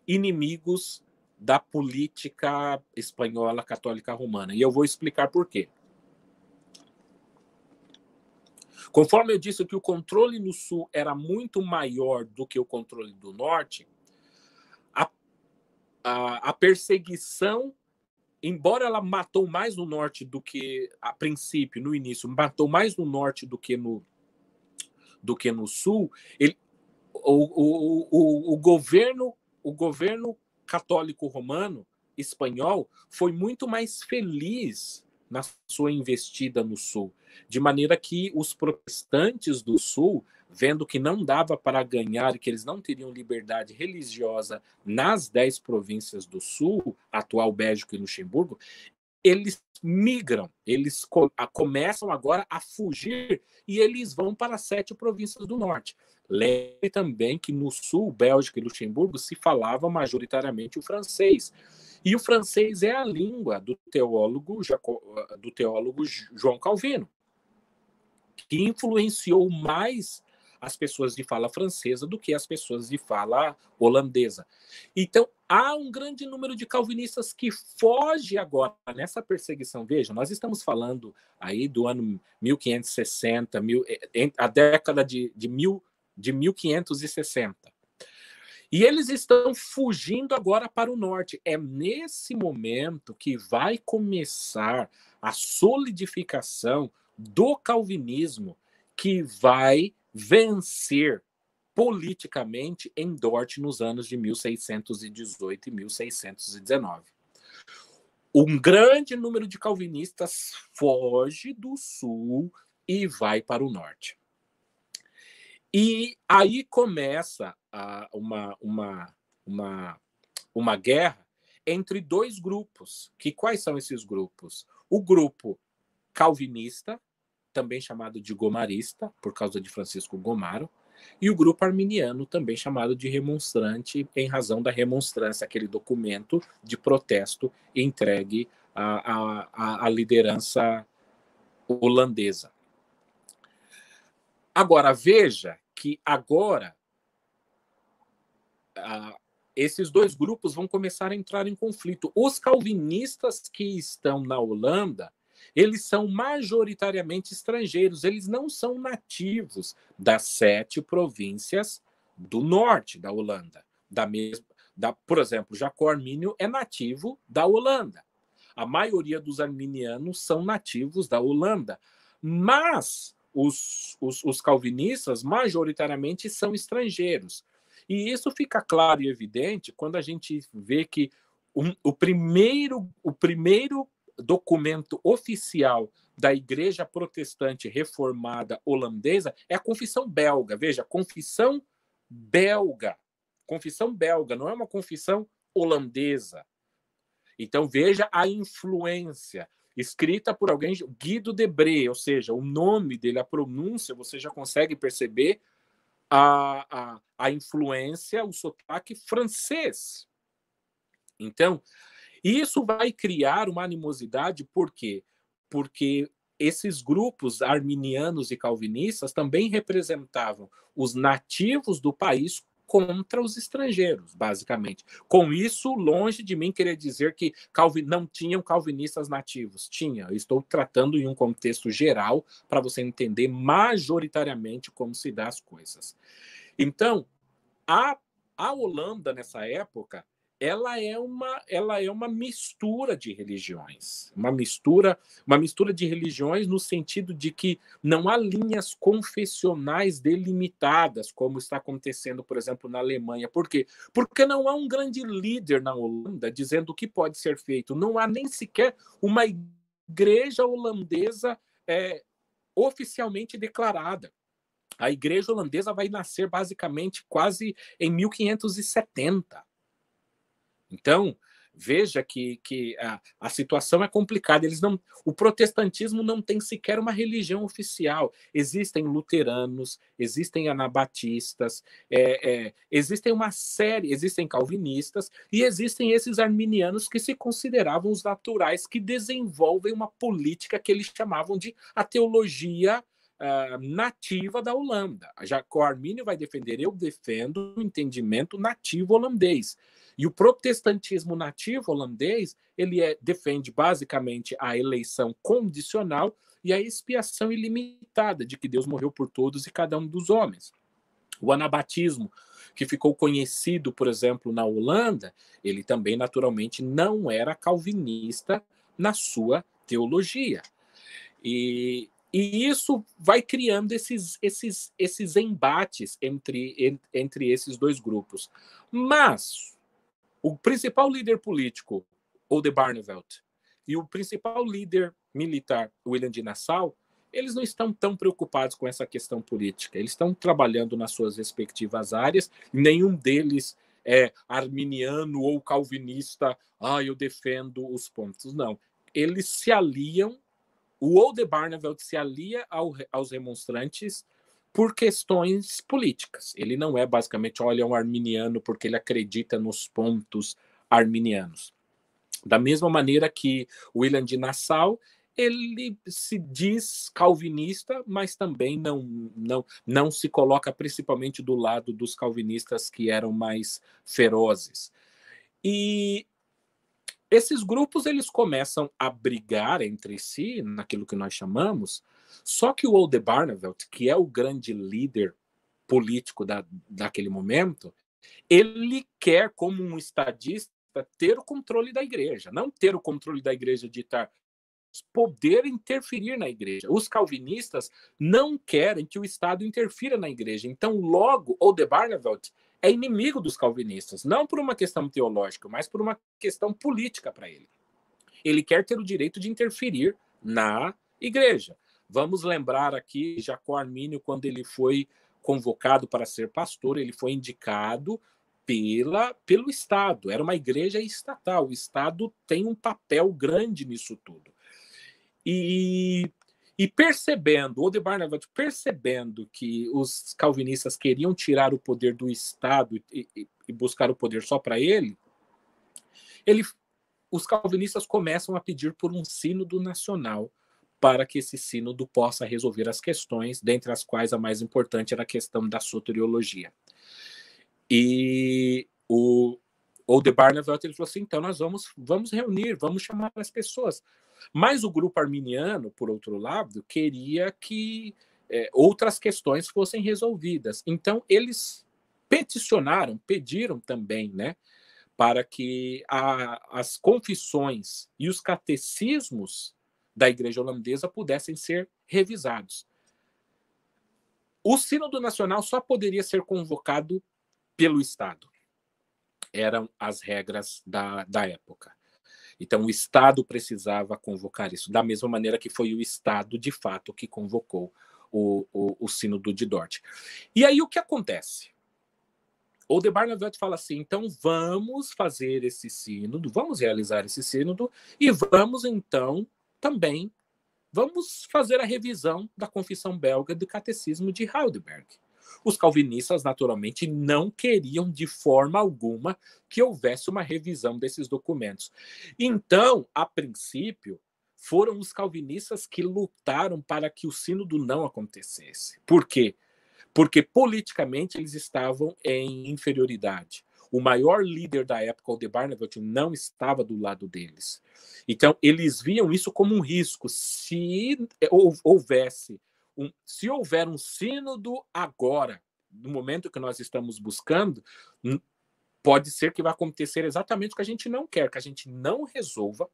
inimigos da política espanhola católica romana. E eu vou explicar por quê. Conforme eu disse que o controle no sul era muito maior do que o controle do norte, a perseguição embora ela matou mais no norte do que, a princípio, no início, matou mais no norte do que no sul, o governo católico romano espanhol foi muito mais feliz na sua investida no sul, de maneira que os protestantes do sul, vendo que não dava para ganhar e que eles não teriam liberdade religiosa nas 10 províncias do sul, atual Bélgica e Luxemburgo, eles migram, eles começam agora a fugir e eles vão para as 7 províncias do norte. Lembre também que no sul, Bélgica e Luxemburgo, se falava majoritariamente o francês. E o francês é a língua do teólogo João Calvino, que influenciou mais as pessoas de fala francesa do que as pessoas de fala holandesa. Então, há um grande número de calvinistas que foge agora nessa perseguição. Veja, nós estamos falando aí do ano 1560, a década de 1560. E eles estão fugindo agora para o norte. É nesse momento que vai começar a solidificação do calvinismo, que vai vencer politicamente em Dort nos anos de 1618 e 1619. Um grande número de calvinistas foge do sul e vai para o norte. E aí começa uma guerra entre 2 grupos. Quais são esses grupos? O grupo calvinista, também chamado de gomarista, por causa de Francisco Gomaro, e o grupo arminiano, também chamado de remonstrante, em razão da remonstrância, aquele documento de protesto entregue à liderança holandesa. Agora, veja que agora esses 2 grupos vão começar a entrar em conflito. Os calvinistas que estão na Holanda, eles são majoritariamente estrangeiros, eles não são nativos das 7 províncias do norte da Holanda. Por exemplo, Jacó Armínio é nativo da Holanda. A maioria dos arminianos são nativos da Holanda. Mas os calvinistas, majoritariamente, são estrangeiros. E isso fica claro e evidente quando a gente vê que o primeiro documento oficial da Igreja Protestante Reformada Holandesa é a Confissão Belga. Veja, Confissão Belga. Confissão belga, não é uma confissão holandesa. Então, veja a influência. Escrita por alguém, Guido de Brès, ou seja, o nome dele, a pronúncia, você já consegue perceber a influência, o sotaque francês. Então, isso vai criar uma animosidade, por quê? Porque esses grupos arminianos e calvinistas também representavam os nativos do país contra os estrangeiros, basicamente. Com isso, longe de mim querer dizer que não tinham calvinistas nativos. Tinha. Eu estou tratando em um contexto geral para você entender majoritariamente como se dá as coisas. Então, a Holanda, nessa época, ela é uma mistura de religiões. Uma mistura de religiões no sentido de que não há linhas confessionais delimitadas, como está acontecendo, por exemplo, na Alemanha. Por quê? Porque não há um grande líder na Holanda dizendo o que pode ser feito. Não há nem sequer uma igreja holandesa oficialmente declarada. A igreja holandesa vai nascer basicamente quase em 1570. Então, veja que a situação é complicada. O protestantismo não tem sequer uma religião oficial. Existem luteranos, existem anabatistas, existem calvinistas e existem esses arminianos que se consideravam os naturais, que desenvolvem uma política que eles chamavam de a teologia nativa da Holanda. Jacó Armínio vai defender, eu defendo o entendimento nativo holandês. E o protestantismo nativo holandês, ele defende basicamente a eleição condicional e a expiação ilimitada de que Deus morreu por todos e cada um dos homens. O anabatismo que ficou conhecido, por exemplo, na Holanda, ele também, naturalmente, não era calvinista na sua teologia. E isso vai criando esses embates entre esses dois grupos. Mas o principal líder político, Oldenbarnevelt, e o principal líder militar, William de Nassau, eles não estão tão preocupados com essa questão política. Eles estão trabalhando nas suas respectivas áreas. Nenhum deles é arminiano ou calvinista. Eu defendo os pontos. Não. Eles se aliam. O Oldenbarnevelt se alia aos remonstrantes por questões políticas. Ele não é basicamente, olha, um arminiano porque ele acredita nos pontos arminianos. Da mesma maneira que William de Nassau, ele se diz calvinista, mas também não se coloca principalmente do lado dos calvinistas que eram mais ferozes. E esses grupos eles começam a brigar entre si, naquilo que nós chamamos, só que o Oldenbarnevelt, que é o grande líder político daquele momento, ele quer, como um estadista, ter o controle da igreja, não ter o controle da igreja de poder interferir na igreja. Os calvinistas não querem que o Estado interfira na igreja. Então, logo, Oldenbarnevelt é inimigo dos calvinistas, não por uma questão teológica, mas por uma questão política para ele. Ele quer ter o direito de interferir na igreja. Vamos lembrar aqui, Jacó Armínio, quando ele foi convocado para ser pastor, ele foi indicado pelo Estado. Era uma igreja estatal. O Estado tem um papel grande nisso tudo. E Oldenbarnevelt percebendo que os calvinistas queriam tirar o poder do Estado e buscar o poder só para ele, os calvinistas começam a pedir por um sínodo nacional para que esse sínodo possa resolver as questões, dentre as quais a mais importante era a questão da soteriologia. E o Oldenbarnevelt ele falou assim, então nós vamos reunir, vamos chamar as pessoas. Mas o grupo arminiano, por outro lado, queria que outras questões fossem resolvidas. Então eles pediram também, né, para que as confissões e os catecismos da Igreja holandesa pudessem ser revisados. O Sínodo Nacional só poderia ser convocado pelo Estado. Eram as regras da época. Então, o Estado precisava convocar isso, da mesma maneira que foi o Estado, de fato, que convocou o Sínodo de Dort. E aí, o que acontece? Oldenbarnevelt fala assim, então vamos fazer esse sínodo, vamos realizar esse sínodo e vamos, então, também, vamos fazer a revisão da Confissão Belga do Catecismo de Heidelberg. Os calvinistas, naturalmente, não queriam de forma alguma que houvesse uma revisão desses documentos. Então, a princípio, foram os calvinistas que lutaram para que o sínodo não acontecesse. Por quê? Porque politicamente eles estavam em inferioridade. O maior líder da época, Oldenbarnevelt, não estava do lado deles. Então, eles viam isso como um risco. Se houver um sínodo agora, no momento que nós estamos buscando, pode ser que vai acontecer exatamente o que a gente não quer, que a gente não resolva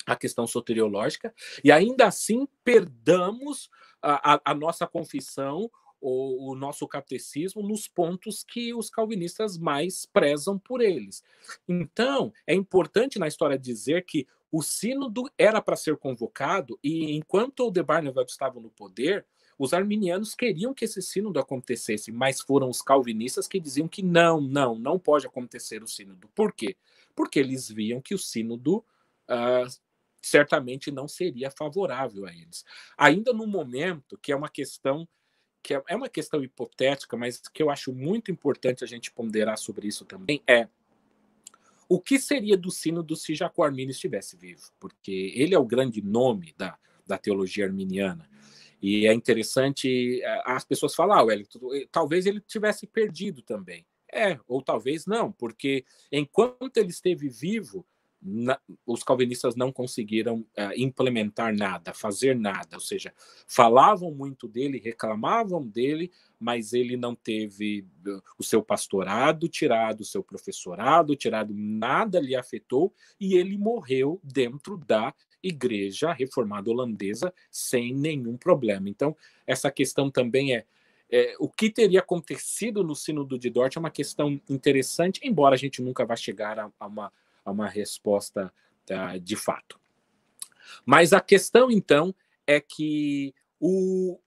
a questão soteriológica e ainda assim perdamos a nossa confissão, o nosso catecismo nos pontos que os calvinistas mais prezam por eles. Então, é importante na história dizer que o sínodo era para ser convocado e enquanto Oldenbarnevelt estava no poder, os arminianos queriam que esse sínodo acontecesse, mas foram os calvinistas que diziam que não pode acontecer o sínodo. Por quê? Porque eles viam que o sínodo certamente não seria favorável a eles. Ainda no momento que é uma questão hipotética, mas que eu acho muito importante a gente ponderar sobre isso também, o que seria do sínodo se Jacó Armínio estivesse vivo? Porque ele é o grande nome da teologia arminiana. E é interessante, as pessoas falam, Wellington, talvez ele tivesse perdido também. Ou talvez não, porque enquanto ele esteve vivo, os calvinistas não conseguiram implementar nada, fazer nada, ou seja, falavam muito dele, reclamavam dele, mas ele não teve o seu pastorado tirado, o seu professorado tirado, nada lhe afetou, e ele morreu dentro da Igreja Reformada Holandesa sem nenhum problema. Então, essa questão também o que teria acontecido no Sínodo de Dort é uma questão interessante, embora a gente nunca vá chegar a uma resposta de fato. Mas a questão, então, é que o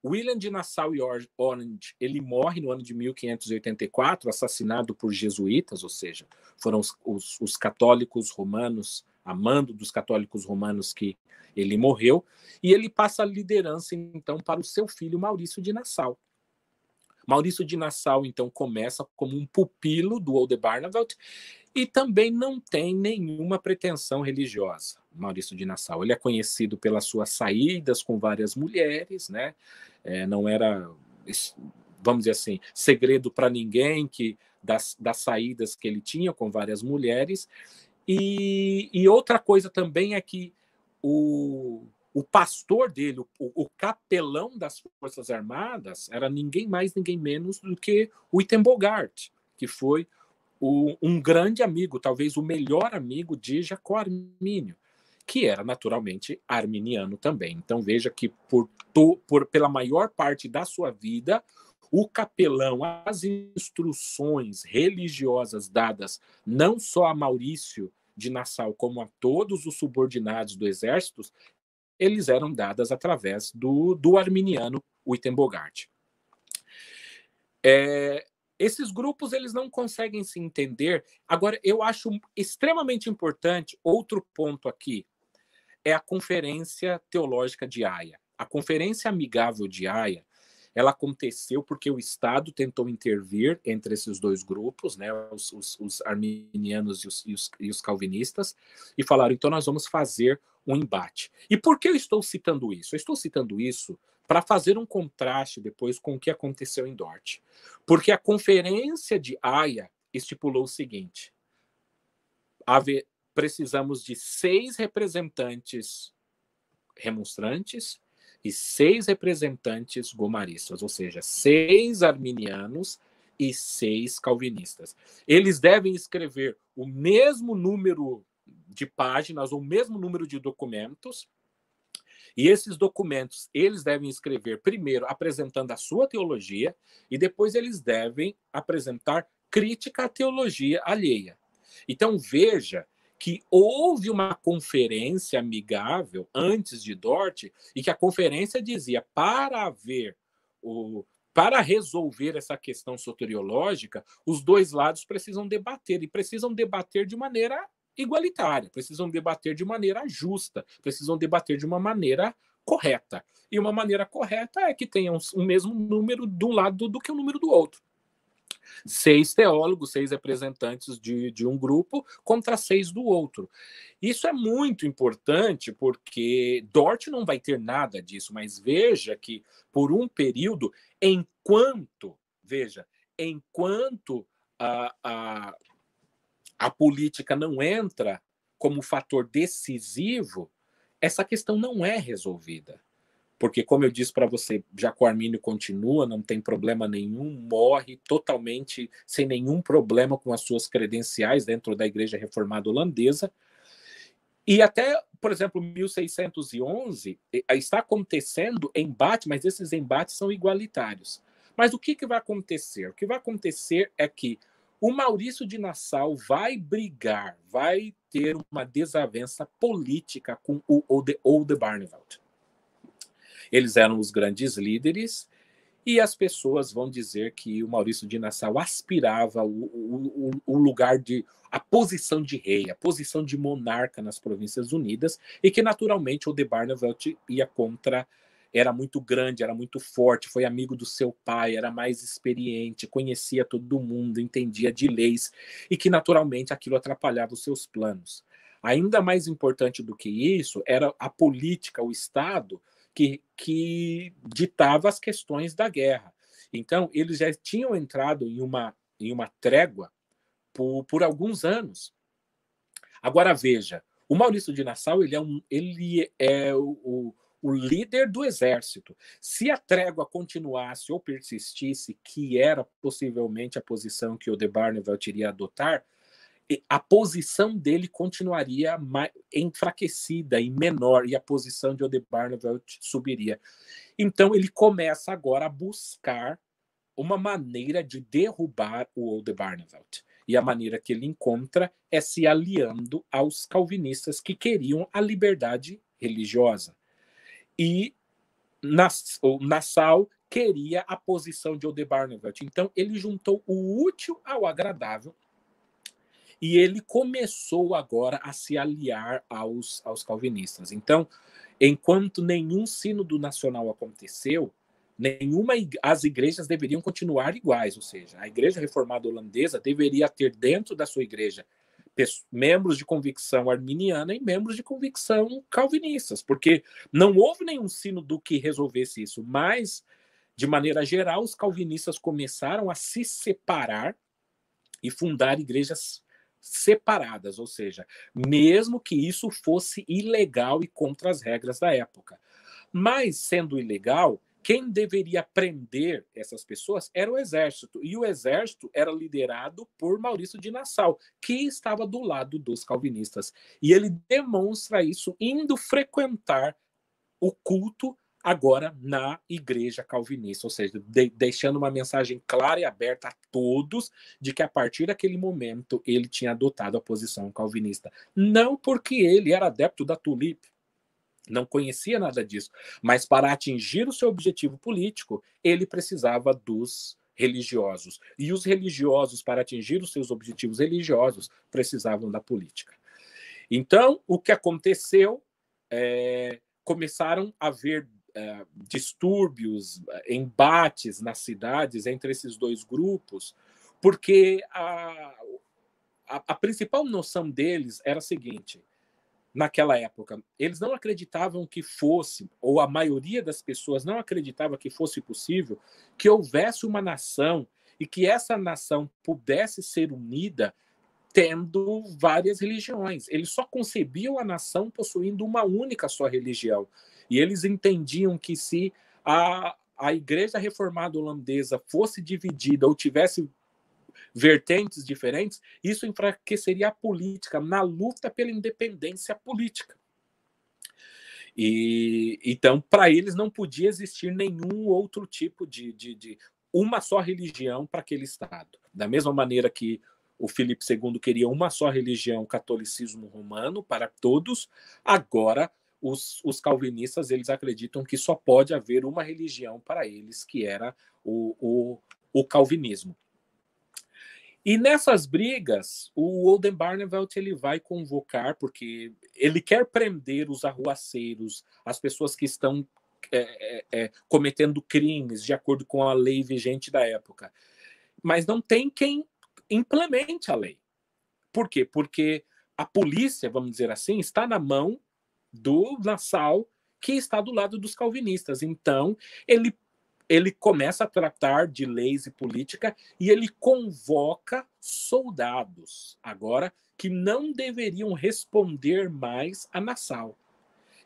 William de Nassau e Orange, ele morre no ano de 1584, assassinado por jesuítas, ou seja, foram os católicos romanos, a mando dos católicos romanos que ele morreu, e ele passa a liderança, então, para o seu filho Maurício de Nassau. Maurício de Nassau, então, começa como um pupilo do Oldenbarnevelt e também não tem nenhuma pretensão religiosa. Maurício de Nassau, ele é conhecido pelas suas saídas com várias mulheres, né? Não era, vamos dizer assim, segredo para ninguém que das saídas que ele tinha com várias mulheres. E outra coisa também é que o pastor dele, o capelão das Forças Armadas, era ninguém mais, ninguém menos do que o Uitenbogart, que foi um grande amigo, talvez o melhor amigo de Jacó Armínio, que era naturalmente arminiano também. Então veja que pela maior parte da sua vida, o capelão, as instruções religiosas dadas não só a Maurício de Nassau, como a todos os subordinados do exército, eles eram dadas através do arminiano Uitenbogart. Esses grupos eles não conseguem se entender. Agora, eu acho extremamente importante, outro ponto aqui, é a Conferência Teológica de Haia. A Conferência Amigável de Haia, ela aconteceu porque o Estado tentou intervir entre esses dois grupos, né, os arminianos e os calvinistas, e falaram, então nós vamos fazer um embate. E por que eu estou citando isso? Eu estou citando isso para fazer um contraste depois com o que aconteceu em Dort. Porque a Conferência de Haia estipulou o seguinte, precisamos de 6 representantes remonstrantes e 6 representantes gomaristas, ou seja, 6 arminianos e 6 calvinistas. Eles devem escrever o mesmo número de páginas, ou o mesmo número de documentos, e esses documentos eles devem escrever primeiro apresentando a sua teologia, e depois eles devem apresentar crítica à teologia alheia. Então veja que houve uma conferência amigável antes de Dort e que a conferência dizia para resolver essa questão soteriológica, os dois lados precisam debater e precisam debater de maneira igualitária, precisam debater de maneira justa, precisam debater de uma maneira correta. E uma maneira correta é que tenham o mesmo número de um lado do que o número do outro. 6 teólogos, 6 representantes de um grupo contra 6 do outro. Isso é muito importante porque Dort não vai ter nada disso, mas veja que por um período, enquanto a política não entra como fator decisivo, essa questão não é resolvida. Porque, como eu disse para você, Jacó Armínio continua, não tem problema nenhum, morre totalmente sem nenhum problema com as suas credenciais dentro da Igreja Reformada Holandesa. E até, por exemplo, 1611, está acontecendo embate, mas esses embates são igualitários. Mas o que vai acontecer? O que vai acontecer é que o Maurício de Nassau vai brigar, vai ter uma desavença política com o Oldenbarnevelt. Eles eram os grandes líderes e as pessoas vão dizer que o Maurício de Nassau aspirava o lugar a posição de rei, a posição de monarca nas Províncias Unidas e que naturalmente o Oldenbarnevelt ia contra, era muito grande, era muito forte, foi amigo do seu pai, era mais experiente, conhecia todo mundo, entendia de leis e que naturalmente aquilo atrapalhava os seus planos. Ainda mais importante do que isso era a política, o Estado, que ditava as questões da guerra. Então, eles já tinham entrado em uma trégua por alguns anos. Agora veja, o Maurício de Nassau ele é o líder do exército. Se a trégua continuasse ou persistisse, que era possivelmente a posição que o de Barneveld iria adotar, a posição dele continuaria enfraquecida e menor, e a posição de Oldenbarnevelt subiria. Então ele começa agora a buscar uma maneira de derrubar o Oldenbarnevelt. E a maneira que ele encontra é se aliando aos calvinistas que queriam a liberdade religiosa. E Nassau queria a posição de Oldenbarnevelt. Então ele juntou o útil ao agradável e ele começou agora a se aliar aos calvinistas. Então, enquanto nenhum sínodo nacional aconteceu, as igrejas deveriam continuar iguais, ou seja, a Igreja Reformada Holandesa deveria ter dentro da sua igreja membros de convicção arminiana e membros de convicção calvinistas, porque não houve nenhum sínodo que resolvesse isso, mas, de maneira geral, os calvinistas começaram a se separar e fundar igrejas separadas, ou seja, mesmo que isso fosse ilegal e contra as regras da época. Mas, sendo ilegal, quem deveria prender essas pessoas era o exército, e o exército era liderado por Maurício de Nassau, que estava do lado dos calvinistas. E ele demonstra isso indo frequentar o culto agora na igreja calvinista, ou seja, deixando uma mensagem clara e aberta a todos de que a partir daquele momento ele tinha adotado a posição calvinista. Não porque ele era adepto da tulip, não conhecia nada disso, mas para atingir o seu objetivo político, ele precisava dos religiosos. E os religiosos, para atingir os seus objetivos religiosos, precisavam da política. Então, o que aconteceu começaram a haver distúrbios, embates nas cidades entre esses dois grupos, porque a principal noção deles era a seguinte: naquela época, eles não acreditavam que fosse, ou a maioria das pessoas não acreditava que fosse possível que houvesse uma nação e que essa nação pudesse ser unida tendo várias religiões. Eles só concebiam a nação possuindo uma única só religião. E eles entendiam que se a Igreja Reformada Holandesa fosse dividida ou tivesse vertentes diferentes, isso enfraqueceria a política na luta pela independência política. E então, para eles, não podia existir nenhum outro tipo de uma só religião para aquele Estado. Da mesma maneira que o Filipe II queria uma só religião, o catolicismo romano, para todos, agora os calvinistas eles acreditam que só pode haver uma religião para eles, que era o calvinismo. E nessas brigas, o Oldenbarnevelt ele vai convocar, porque ele quer prender os arruaceiros, as pessoas que estão cometendo crimes de acordo com a lei vigente da época. Mas não tem quem implemente a lei. Por quê? Porque a polícia, vamos dizer assim, está na mão do Nassau, que está do lado dos calvinistas. Então, ele começa a tratar de leis e política e ele convoca soldados, agora, que não deveriam responder mais a Nassau.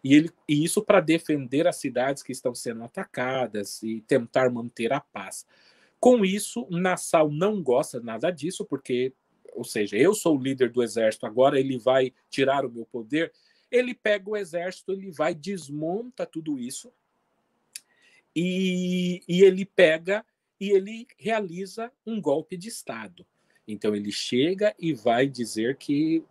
E isso para defender as cidades que estão sendo atacadas e tentar manter a paz. Com isso, Nassau não gosta nada disso, porque, ou seja, eu sou o líder do exército, agora ele vai tirar o meu poder. Ele pega o exército, ele vai, desmonta tudo isso, e ele pega e ele realiza um golpe de Estado. Então ele chega e vai dizer que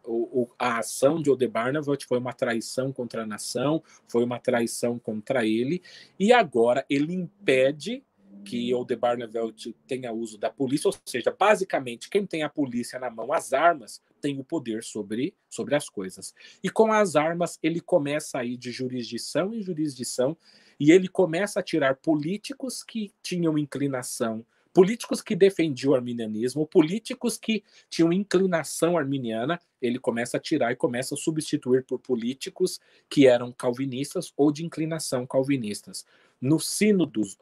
a ação de Oldenbarnevelt foi uma traição contra a nação, foi uma traição contra ele, e agora ele impede que Oldenbarnevelt tenha uso da polícia, ou seja, basicamente quem tem a polícia na mão, as armas, tem o poder sobre as coisas. E com as armas ele começa a ir de jurisdição em jurisdição, e ele começa a tirar políticos que tinham inclinação, políticos que defendiam o arminianismo, políticos que tinham inclinação arminiana, ele começa a tirar e começa a substituir por políticos que eram calvinistas ou de inclinação calvinistas. Nos sínodos,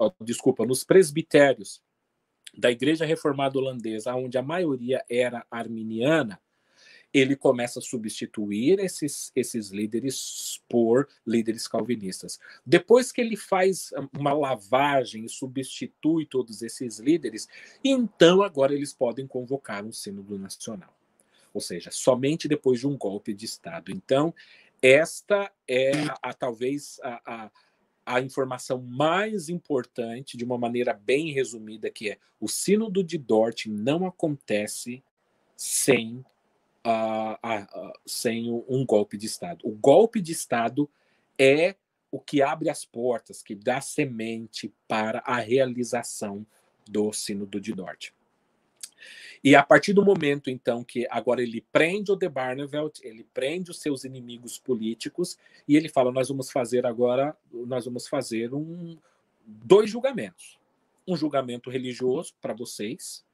nos presbitérios, da Igreja Reformada Holandesa, onde a maioria era arminiana, ele começa a substituir esses líderes por líderes calvinistas. Depois que ele faz uma lavagem e substitui todos esses líderes, então agora eles podem convocar um sínodo nacional. Ou seja, somente depois de um golpe de Estado. Então, esta é talvez a informação mais importante, de uma maneira bem resumida, que é: o sínodo de Dort não acontece sem sem um golpe de Estado. O golpe de Estado é o que abre as portas, que dá semente para a realização do sínodo de Dort. E a partir do momento, então, que agora ele prende o de Barneveld, ele prende os seus inimigos políticos, e ele fala: nós vamos fazer dois julgamentos. Um julgamento religioso para vocês,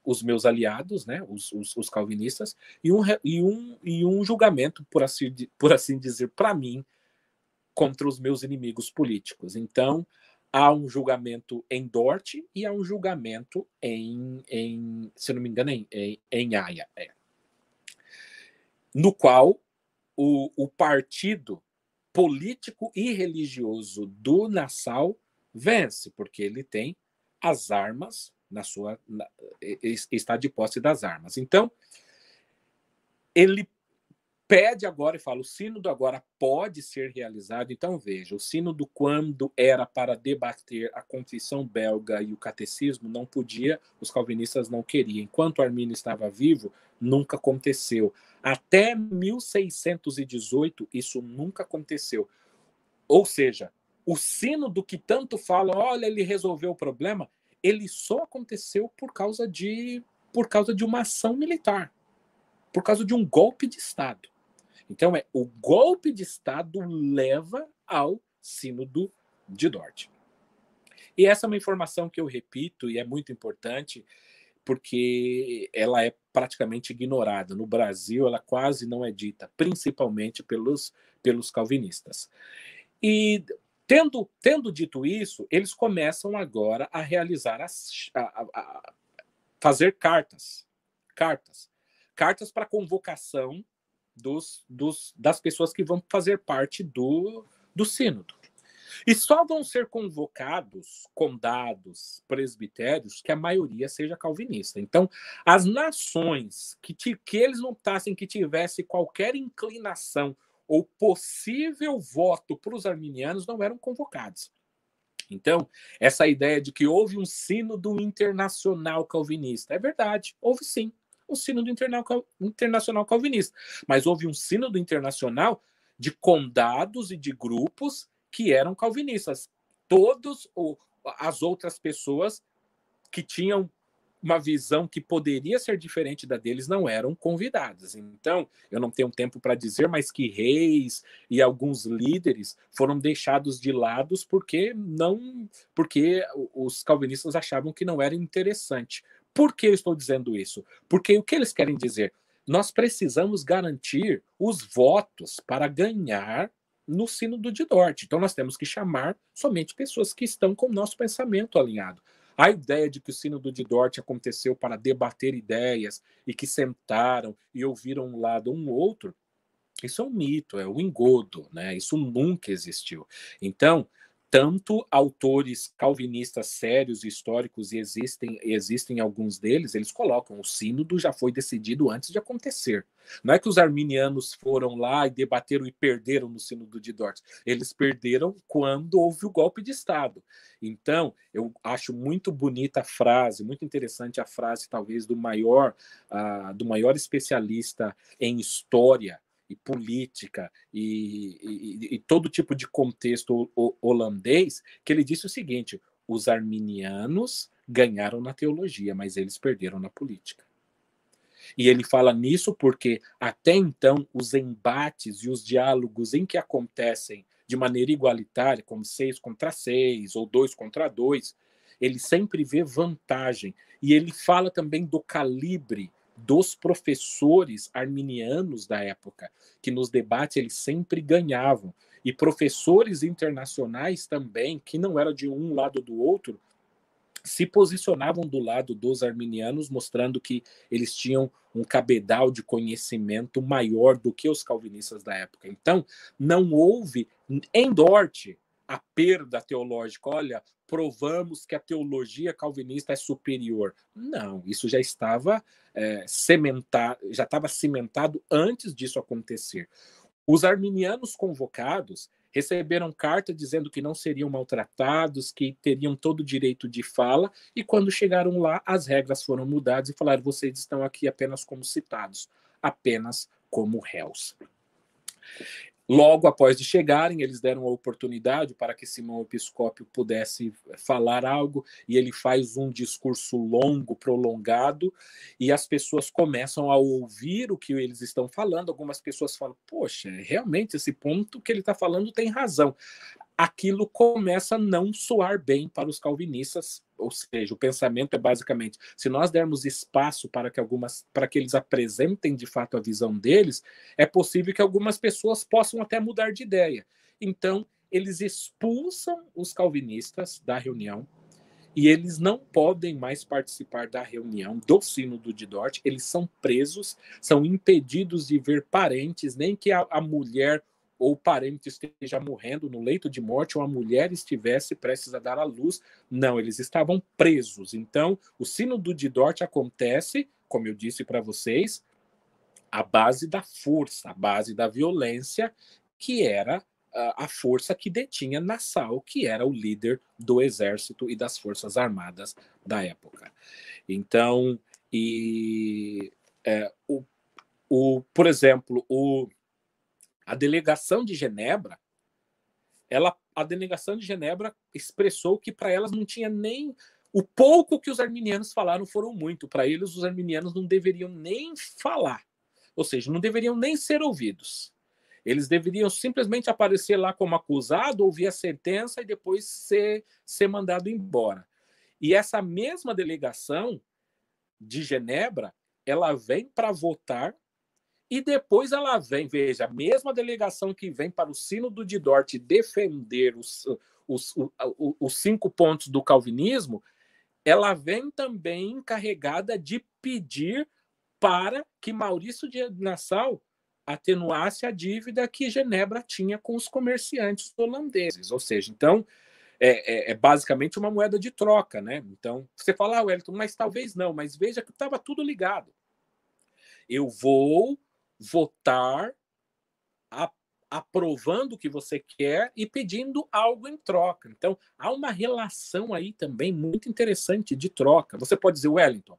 os meus aliados, né, os calvinistas, e um julgamento, por assim dizer, para mim, contra os meus inimigos políticos. Então, há um julgamento em Dort e há um julgamento se não me engano, em Haia. No qual o partido político e religioso do Nassau vence, porque ele tem as armas está de posse das armas. Então, ele pede agora e fala: o sínodo agora pode ser realizado. Então, veja, o sínodo, quando era para debater a confissão belga e o catecismo, não podia, os calvinistas não queriam. Enquanto Armínio estava vivo, nunca aconteceu. Até 1618, isso nunca aconteceu. Ou seja, o sínodo que tanto fala, olha, ele resolveu o problema, ele só aconteceu por causa de uma ação militar, por causa de um golpe de Estado. Então, o golpe de Estado leva ao sínodo de Dort. E essa é uma informação que eu repito e é muito importante, porque ela é praticamente ignorada. No Brasil, ela quase não é dita, principalmente pelos calvinistas. E tendo dito isso, eles começam agora a realizar, fazer cartas para convocação das pessoas que vão fazer parte do sínodo. E só vão ser convocados condados, presbitérios, que a maioria seja calvinista. Então, as nações que eles notassem que tivesse qualquer inclinação ou possível voto para os arminianos não eram convocados. Então, essa ideia de que houve um sínodo internacional calvinista, é verdade, houve sim um sínodo internacional calvinista, mas houve um sínodo internacional de condados e de grupos que eram calvinistas. Todas as outras pessoas que tinham uma visão que poderia ser diferente da deles não eram convidadas. Então, eu não tenho tempo para dizer, mas que reis e alguns líderes foram deixados de lado porque os calvinistas achavam que não era interessante. Por que eu estou dizendo isso? Porque o que eles querem dizer? Nós precisamos garantir os votos para ganhar no sínodo de Dort. Então, nós temos que chamar somente pessoas que estão com o nosso pensamento alinhado. A ideia de que o sínodo de Dort aconteceu para debater ideias e que sentaram e ouviram um lado ou um outro, isso é um mito, é um engodo, né? Isso nunca existiu. Então, tanto autores calvinistas sérios e históricos, e existem alguns deles, eles colocam: o sínodo já foi decidido antes de acontecer. Não é que os arminianos foram lá e debateram e perderam no sínodo de Dort. Eles perderam quando houve o golpe de Estado. Então, eu acho muito bonita a frase, muito interessante a frase, talvez, do maior especialista em história e política e todo tipo de contexto holandês, que ele disse o seguinte: os arminianos ganharam na teologia, mas eles perderam na política. E ele fala nisso porque, até então, os embates e os diálogos em que acontecem de maneira igualitária, como 6 contra 6 ou 2 contra 2, ele sempre vê vantagem. E ele fala também do calibre dos professores arminianos da época, que nos debates eles sempre ganhavam. E professores internacionais também, que não eram de um lado do outro, se posicionavam do lado dos arminianos, mostrando que eles tinham um cabedal de conhecimento maior do que os calvinistas da época. Então, não houve em Dort a perda teológica. Olha, provamos que a teologia calvinista é superior. Não, isso já estava cimentado antes disso acontecer. Os arminianos convocados receberam carta dizendo que não seriam maltratados, que teriam todo o direito de fala, e quando chegaram lá, as regras foram mudadas e falaram: vocês estão aqui apenas como citados, apenas como réus. Logo após de chegarem, eles deram a oportunidade para que Simão Episcópio pudesse falar algo, e ele faz um discurso longo, prolongado, e as pessoas começam a ouvir o que eles estão falando. Algumas pessoas falam: poxa, realmente esse ponto que ele está falando tem razão. Aquilo começa a não soar bem para os calvinistas, ou seja, o pensamento é basicamente: se nós dermos espaço para que eles apresentem de fato a visão deles, é possível que algumas pessoas possam até mudar de ideia. Então, eles expulsam os calvinistas da reunião, e eles não podem mais participar da reunião do Sínodo de Dort. Eles são presos, são impedidos de ver parentes, nem que a mulher ou o parente esteja morrendo no leito de morte, ou a mulher estivesse prestes a dar à luz. Não, eles estavam presos. Então, o Sínodo de Dort acontece, como eu disse para vocês, à base da força, à base da violência, que era a força que detinha Nassau, que era o líder do exército e das forças armadas da época. Então, por exemplo, a delegação de Genebra, a delegação de Genebra expressou que para elas não tinha nem... O pouco que os arminianos falaram foram muito. Para eles, os arminianos não deveriam nem falar. Ou seja, não deveriam nem ser ouvidos. Eles deveriam simplesmente aparecer lá como acusado, ouvir a sentença e depois ser mandado embora. E essa mesma delegação de Genebra, ela vem para votar, e depois ela vem, veja, a mesma delegação que vem para o Sínodo de Dort defender os 5 pontos do calvinismo, ela vem também encarregada de pedir para que Maurício de Nassau atenuasse a dívida que Genebra tinha com os comerciantes holandeses. Ou seja, então, é basicamente uma moeda de troca, né? Então, você fala: Wellington, mas talvez não, mas veja que estava tudo ligado. Eu vou votar aprovando o que você quer e pedindo algo em troca. Então, há uma relação aí também muito interessante de troca. Você pode dizer: Wellington,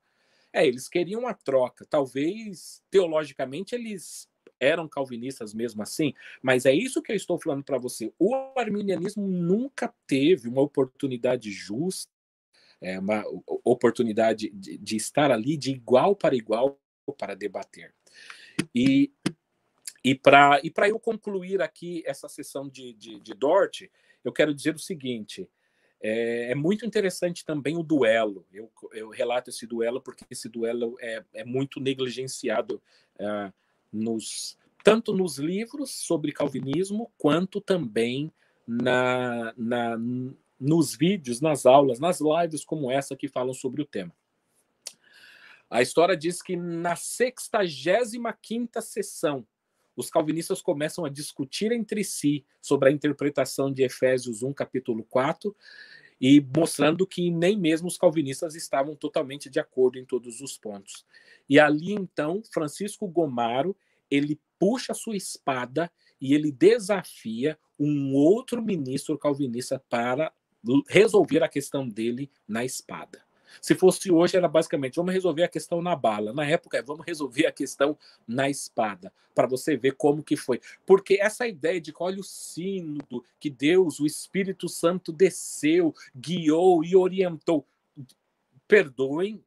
eles queriam a troca. Talvez, teologicamente, eles eram calvinistas mesmo assim, mas é isso que eu estou falando para você. O arminianismo nunca teve uma oportunidade justa, uma oportunidade de estar ali de igual para debater. E para eu concluir aqui essa sessão de Dort, eu quero dizer o seguinte: é muito interessante também o duelo. Eu relato esse duelo porque esse duelo é muito negligenciado tanto nos livros sobre calvinismo, quanto também nos vídeos, nas aulas, nas lives como essa que falam sobre o tema. A história diz que na 65ª sessão, os calvinistas começam a discutir entre si sobre a interpretação de Efésios 1, capítulo 4, e mostrando que nem mesmo os calvinistas estavam totalmente de acordo em todos os pontos. E ali, então, Francisco Gomaro, ele puxa a sua espada e ele desafia um outro ministro calvinista para resolver a questão dele na espada. Se fosse hoje, era basicamente: vamos resolver a questão na bala. Na época, vamos resolver a questão na espada, para você ver como que foi. Porque essa ideia de que, olha, o sínodo, que Deus, o Espírito Santo desceu, guiou e orientou. Perdoem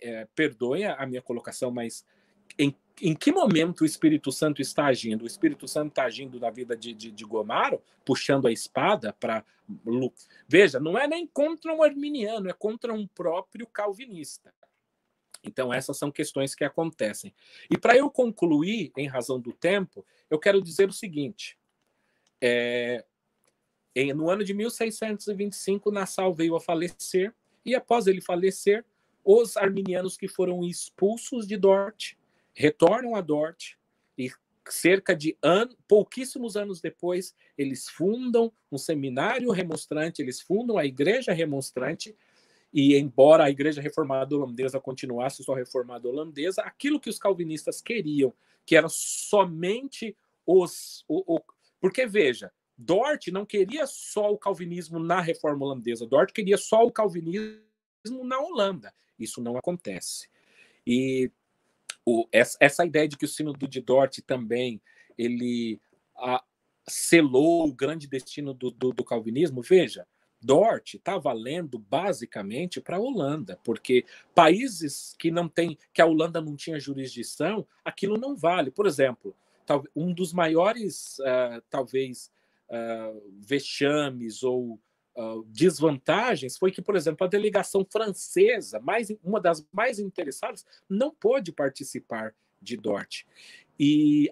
a minha colocação, mas em que momento o Espírito Santo está agindo? O Espírito Santo está agindo na vida de Gomaro, puxando a espada para... Veja, não é nem contra um arminiano, é contra um próprio calvinista. Então, essas são questões que acontecem. E para eu concluir, em razão do tempo, eu quero dizer o seguinte: no ano de 1625, Nassau veio a falecer, E após ele falecer, os arminianos que foram expulsos de Dort retornam a Dort e pouquíssimos anos depois, eles fundam um seminário remonstrante, eles fundam a Igreja Remonstrante, e embora a Igreja Reformada Holandesa continuasse só reformada holandesa, aquilo que os calvinistas queriam, que era somente porque, veja, Dort não queria só o calvinismo na reforma holandesa, Dort queria só o calvinismo na Holanda. Isso não acontece. E essa ideia de que o Sínodo de Dort também ele selou o grande destino do calvinismo, veja, Dort está valendo basicamente para a Holanda, porque países que a Holanda não tinha jurisdição, aquilo não vale. Por exemplo, um dos maiores, talvez, vexames ou desvantagens foi que, por exemplo, a delegação francesa, uma das mais interessadas, não pôde participar de Dort. E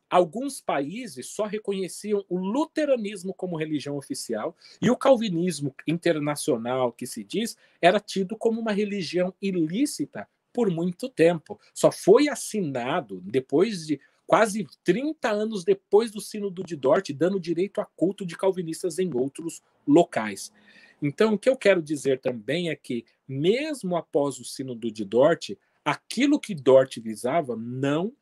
alguns países só reconheciam o luteranismo como religião oficial e o calvinismo internacional, que se diz, era tido como uma religião ilícita por muito tempo. Só foi assinado depois de quase 30 anos depois do Sínodo de Dort, dando direito a culto de calvinistas em outros locais. Então, o que eu quero dizer também é que, mesmo após o Sínodo de Dort, aquilo que Dort visava não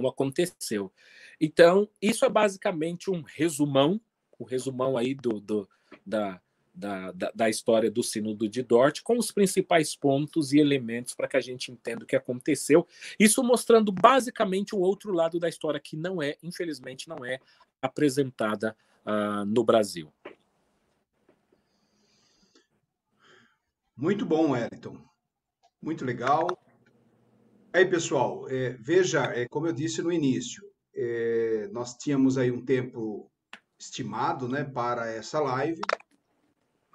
aconteceu. Então, isso é basicamente um resumão aí da história do Sínodo de Dort, com os principais pontos e elementos para que a gente entenda o que aconteceu. Isso mostrando basicamente o outro lado da história que infelizmente, não é apresentada no Brasil. Muito bom, Wellington. Muito legal. Aí, pessoal, veja, como eu disse no início, nós tínhamos aí um tempo estimado, né, para essa live,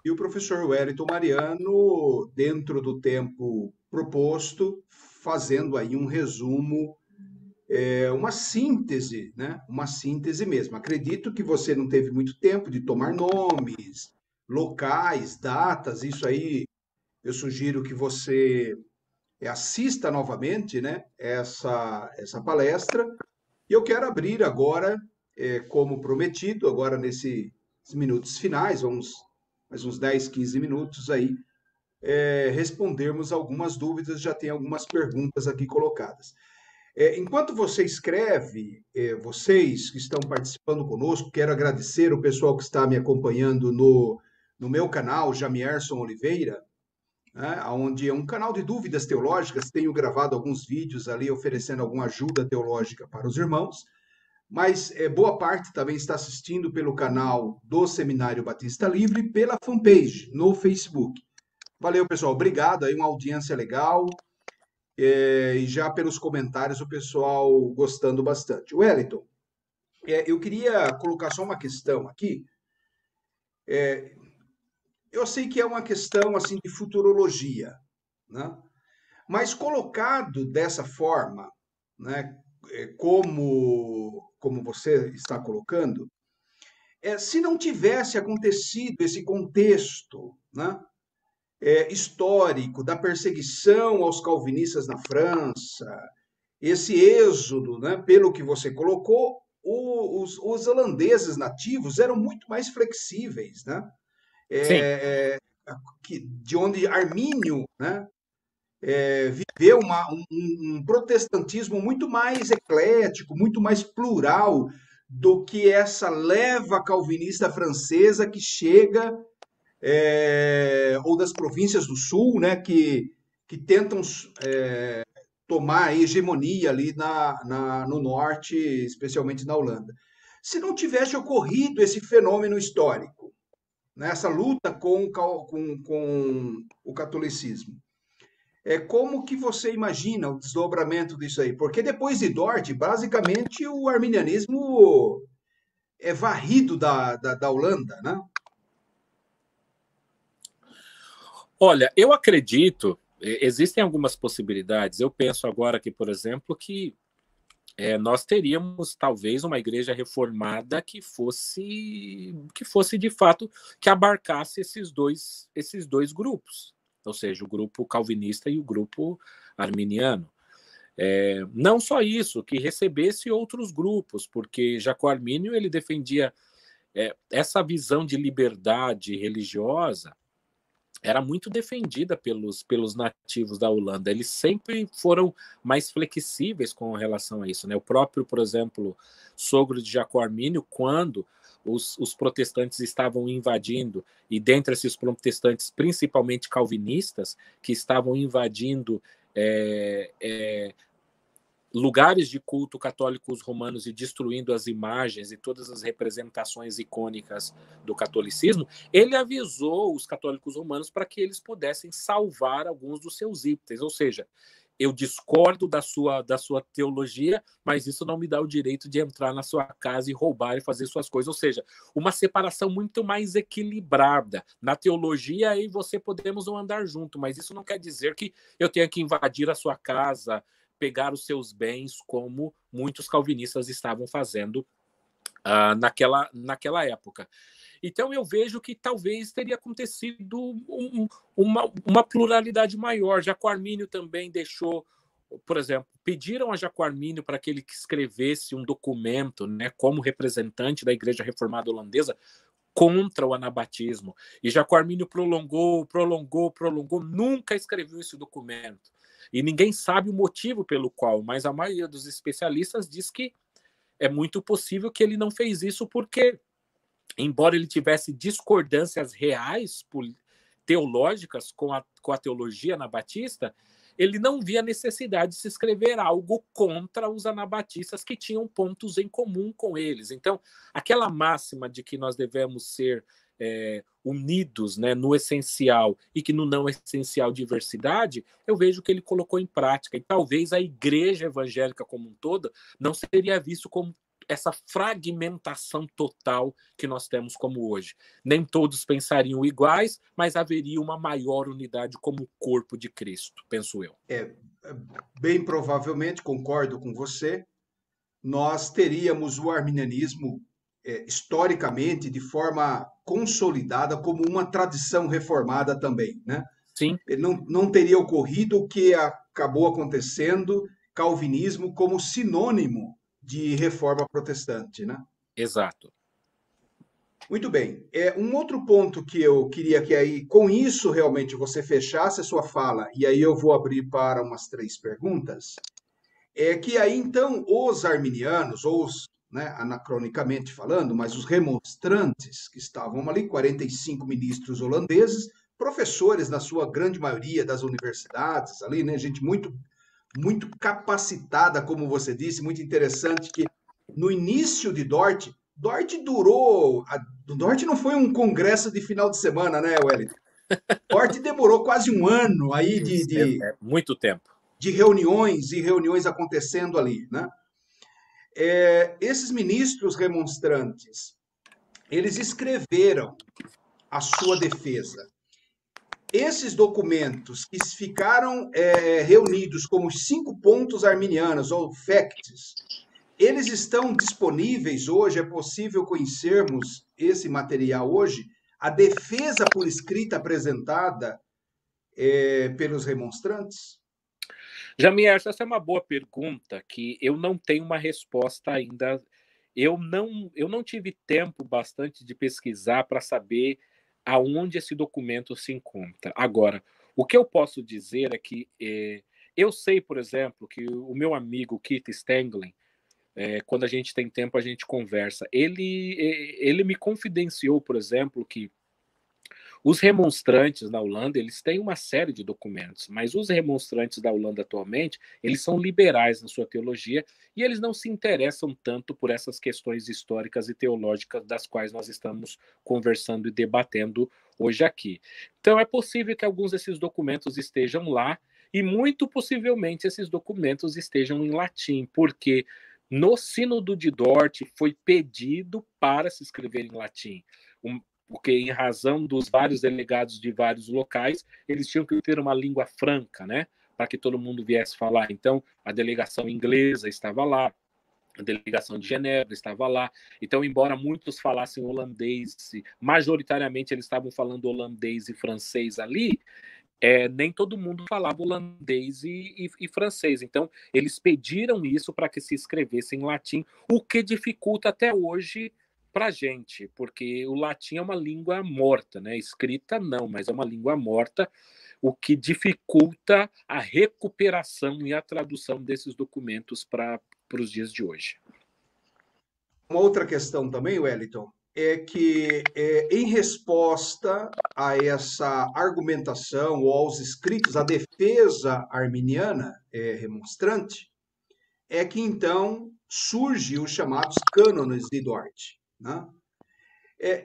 e o professor Wellington Mariano, dentro do tempo proposto, fazendo aí um resumo, uma síntese, né, uma síntese mesmo. Acredito que você não teve muito tempo de tomar nomes, locais, datas, isso aí eu sugiro que você assista novamente, né, essa palestra. E eu quero abrir agora, como prometido, agora nesses minutos finais, mais uns 10, 15 minutos aí, respondermos algumas dúvidas, já tem algumas perguntas aqui colocadas. Enquanto você escreve, vocês que estão participando conosco, quero agradecer o pessoal que está me acompanhando no meu canal, Jamierson Oliveira, né, onde é um canal de dúvidas teológicas. Tenho gravado alguns vídeos ali oferecendo alguma ajuda teológica para os irmãos, mas boa parte também está assistindo pelo canal do Seminário Batista Livre e pela fanpage no Facebook. Valeu, pessoal. Obrigado. Aí uma audiência legal. E já pelos comentários, o pessoal gostando bastante. Wellington, eu queria colocar só uma questão aqui. Eu sei que é uma questão assim de futurologia, né? Mas colocado dessa forma, né, como você está colocando, se não tivesse acontecido esse contexto, né, histórico da perseguição aos calvinistas na França, esse êxodo, né, pelo que você colocou, os holandeses nativos eram muito mais flexíveis, né? Sim. De onde Armínio, né, viveu um protestantismo muito mais eclético, muito mais plural do que essa leva calvinista francesa que chega, ou das províncias do sul, né, que tentam tomar a hegemonia ali no norte, especialmente na Holanda. Se não tivesse ocorrido esse fenômeno histórico, né, essa luta com o catolicismo, como que você imagina o desdobramento disso aí? Porque depois de Dort, basicamente o arminianismo é varrido da Holanda, né? Olha, eu acredito, existem algumas possibilidades. Eu penso agora que, por exemplo, que nós teríamos talvez uma igreja reformada que fosse de fato, que abarcasse esses dois grupos, ou seja, o grupo calvinista e o grupo arminiano. Não só isso, que recebesse outros grupos, porque Jacó Armínio ele defendia essa visão de liberdade religiosa, era muito defendida pelos nativos da Holanda. Eles sempre foram mais flexíveis com relação a isso, né? O próprio, por exemplo, sogro de Jacó Armínio, quando os protestantes estavam invadindo, e dentre esses protestantes, principalmente calvinistas, que estavam invadindo lugares de culto católicos romanos e destruindo as imagens e todas as representações icônicas do catolicismo, ele avisou os católicos romanos para que eles pudessem salvar alguns dos seus itens. Ou seja, eu discordo da sua teologia, mas isso não me dá o direito de entrar na sua casa e roubar e fazer suas coisas. Ou seja, uma separação muito mais equilibrada. Na teologia, aí você podemos não andar junto, mas isso não quer dizer que eu tenha que invadir a sua casa, pegar os seus bens, como muitos calvinistas estavam fazendo naquela época. Então eu vejo que talvez teria acontecido uma pluralidade maior. Jacó Armínio também deixou, por exemplo, pediram a Jacó Armínio para que ele escrevesse um documento, né, como representante da Igreja Reformada Holandesa, contra o anabatismo. E Jacó Armínio prolongou, nunca escreveu esse documento. E ninguém sabe o motivo pelo qual, mas a maioria dos especialistas diz que é muito possível que ele não fez isso porque, embora ele tivesse discordâncias reais teológicas com a teologia anabatista, ele não via necessidade de se escrever algo contra os anabatistas que tinham pontos em comum com eles. Então, aquela máxima de que nós devemos ser unidos, né, no essencial e que no não essencial diversidade, eu vejo que ele colocou em prática. E talvez a igreja evangélica como um todo não seria visto como essa fragmentação total que nós temos como hoje. Nem todos pensariam iguais, mas haveria uma maior unidade como corpo de Cristo, penso eu. Bem provavelmente, concordo com você, nós teríamos o arminianismo historicamente de forma consolidada como uma tradição reformada também, né? Sim. Não teria ocorrido o que acabou acontecendo, calvinismo como sinônimo de reforma protestante, né? Exato. Muito bem. Um outro ponto que eu queria que aí, com isso, realmente você fechasse a sua fala, e aí eu vou abrir para umas 3 perguntas, é que aí, então, os arminianos, ou né, anacronicamente falando, mas os remonstrantes, que estavam ali, 45 ministros holandeses, professores, na sua grande maioria, das universidades ali, né, gente muito capacitada, como você disse, muito interessante, que no início de Dort durou... Dort não foi um congresso de final de semana, né, Wellington? Dort demorou quase um ano aí muito tempo. De reuniões e reuniões acontecendo ali, né? Esses ministros remonstrantes, eles escreveram a sua defesa. Esses documentos que ficaram reunidos como os 5 pontos arminianos, ou facts, eles estão disponíveis hoje? É possível conhecermos esse material hoje? A defesa por escrita apresentada pelos remonstrantes? Jamie, essa é uma boa pergunta que eu não tenho uma resposta ainda. Eu não tive tempo bastante de pesquisar para saber aonde esse documento se encontra. Agora, o que eu posso dizer é que eu sei, por exemplo, que o meu amigo Keith Stangley, quando a gente tem tempo, a gente conversa. Ele me confidenciou, por exemplo, que os remonstrantes na Holanda, eles têm uma série de documentos, mas os remonstrantes da Holanda atualmente, eles são liberais na sua teologia e eles não se interessam tanto por essas questões históricas e teológicas das quais nós estamos conversando e debatendo hoje aqui. Então é possível que alguns desses documentos estejam lá e muito possivelmente esses documentos estejam em latim, porque no Sínodo de Dort foi pedido para se escrever em latim. Porque em razão dos vários delegados de vários locais, eles tinham que ter uma língua franca, né, para que todo mundo viesse falar. Então, a delegação inglesa estava lá, a delegação de Genebra estava lá. Então, embora muitos falassem holandês, majoritariamente eles estavam falando holandês e francês ali, nem todo mundo falava holandês e francês. Então, eles pediram isso para que se escrevesse em latim, o que dificulta até hoje para a gente, porque o latim é uma língua morta, né? Escrita não, mas é uma língua morta, o que dificulta a recuperação e a tradução desses documentos para os dias de hoje. Uma outra questão também, Wellington, é que em resposta a essa argumentação ou aos escritos, a defesa arminiana remonstrante, é que então surge os chamados cânones de Dort, né?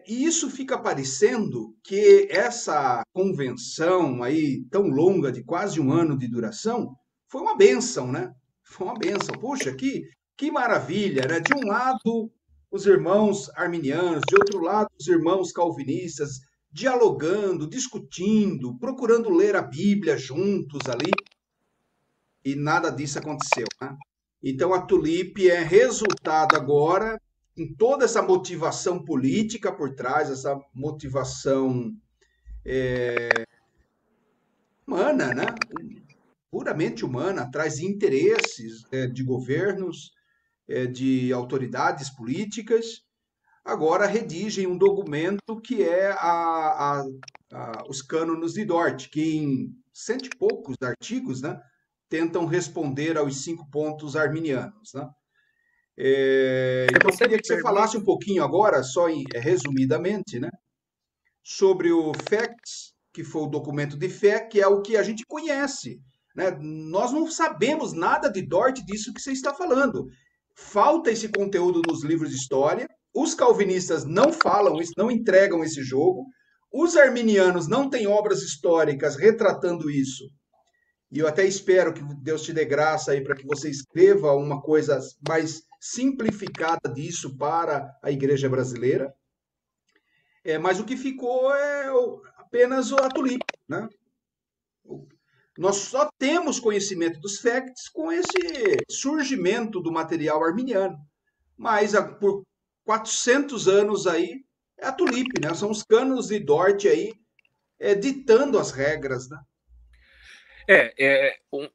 E isso fica parecendo que essa convenção aí tão longa, de quase um ano de duração, foi uma bênção, né? Foi uma bênção. Puxa, que maravilha, né? De um lado, os irmãos arminianos, de outro lado, os irmãos calvinistas, dialogando, discutindo, procurando ler a Bíblia juntos ali, e nada disso aconteceu, né? Então a Tulip é resultado agora em toda essa motivação política por trás, essa motivação humana, né? Puramente humana, atrás de interesses de governos, de autoridades políticas, agora redigem um documento que é os cânones de Dort, que em cento e poucos artigos, né, tentam responder aos 5 pontos arminianos, né? Então, eu queria que você falasse um pouquinho agora, só resumidamente, né, sobre o FACTS, que foi o documento de fé, que é o que a gente conhece, né? Nós não sabemos nada de Dort disso que você está falando. Falta esse conteúdo nos livros de história, os calvinistas não falam isso, não entregam esse jogo, os arminianos não têm obras históricas retratando isso. E eu até espero que Deus te dê graça aí para que você escreva uma coisa mais simplificada disso para a igreja brasileira. Mas o que ficou é apenas a Tulip, né? Nós só temos conhecimento dos facts com esse surgimento do material arminiano. Mas por 400 anos aí é a Tulip, né? São os cânones de Dort aí ditando as regras, né?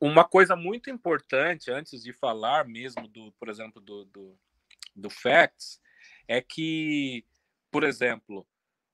Uma coisa muito importante, antes de falar mesmo, por exemplo, do FACTS, é que, por exemplo,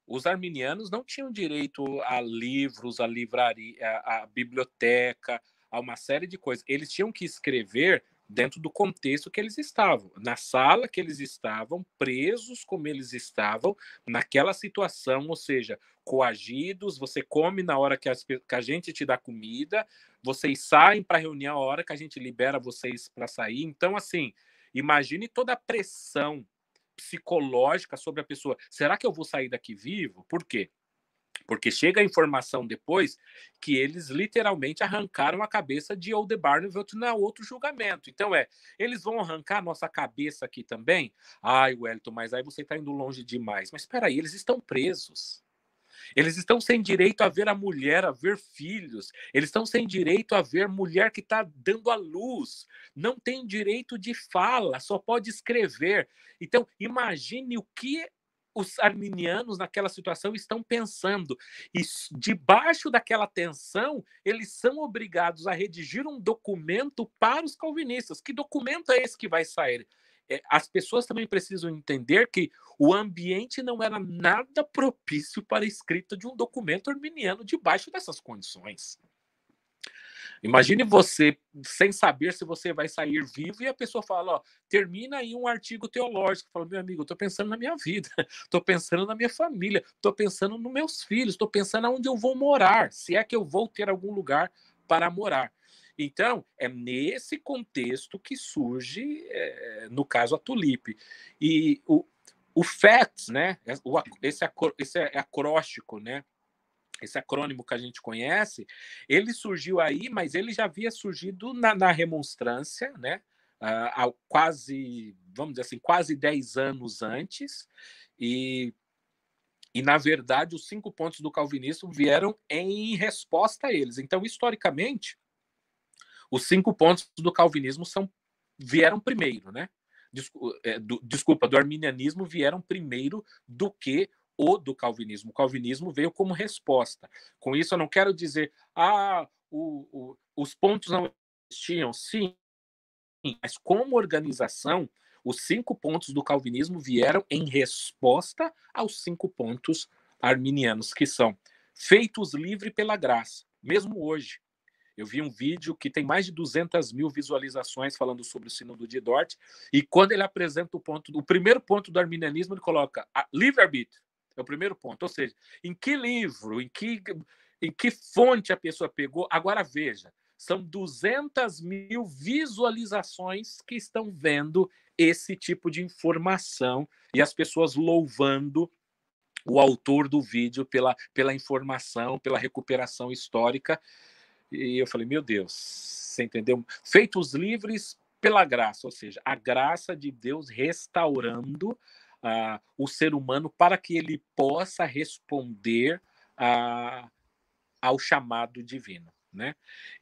os arminianos não tinham direito a livros, a livraria, a biblioteca, a uma série de coisas. Eles tinham que escrever dentro do contexto que eles estavam, na sala que eles estavam, presos como eles estavam, naquela situação, ou seja, coagidos, você come na hora que a gente te dá comida, vocês saem para reunir a hora que a gente libera vocês para sair. Então, assim, imagine toda a pressão psicológica sobre a pessoa. Será que eu vou sair daqui vivo? Por quê? Porque chega a informação depois que eles literalmente arrancaram a cabeça de Oldenbarnevelt no outro julgamento. Então eles vão arrancar a nossa cabeça aqui também? Ai, Wellington, mas aí você está indo longe demais. Mas espera aí, eles estão presos. Eles estão sem direito a ver a mulher, a ver filhos. Eles estão sem direito a ver mulher que está dando à luz. Não tem direito de fala, só pode escrever. Então, imagine o que os arminianos naquela situação estão pensando. E debaixo daquela tensão, eles são obrigados a redigir um documento para os calvinistas. Que documento é esse que vai sair? As pessoas também precisam entender que o ambiente não era nada propício para a escrita de um documento arminiano debaixo dessas condições. Imagine você sem saber se você vai sair vivo e a pessoa fala, termina aí um artigo teológico. Fala, meu amigo, eu estou pensando na minha vida, estou pensando na minha família, estou pensando nos meus filhos, estou pensando onde eu vou morar, se é que eu vou ter algum lugar para morar. Então, é nesse contexto que surge, no caso, a Tulip. E o FACTS, né, esse acróstico, né, esse acrônimo que a gente conhece, ele surgiu aí, mas ele já havia surgido na remonstrância, né, há quase, vamos dizer assim, quase 10 anos antes, e na verdade, os 5 pontos do calvinismo vieram em resposta a eles. Então, historicamente, os 5 pontos do calvinismo vieram primeiro, né? do arminianismo vieram primeiro do que o do calvinismo. O calvinismo veio como resposta. Com isso, eu não quero dizer os pontos não existiam, sim, mas como organização, os 5 pontos do calvinismo vieram em resposta aos 5 pontos arminianos, que são feitos livre pela graça, mesmo hoje. Eu vi um vídeo que tem mais de 200 mil visualizações falando sobre o Sínodo de Dort, e quando ele apresenta o primeiro ponto do arminianismo, ele coloca livre-arbítrio. É o primeiro ponto. Ou seja, em que livro, em que fonte a pessoa pegou? Agora veja, são 200 mil visualizações que estão vendo esse tipo de informação e as pessoas louvando o autor do vídeo pela informação, pela recuperação histórica. E eu falei, meu Deus, você entendeu? Feitos livres pela graça, ou seja, a graça de Deus restaurando o ser humano para que ele possa responder ao chamado divino. Né?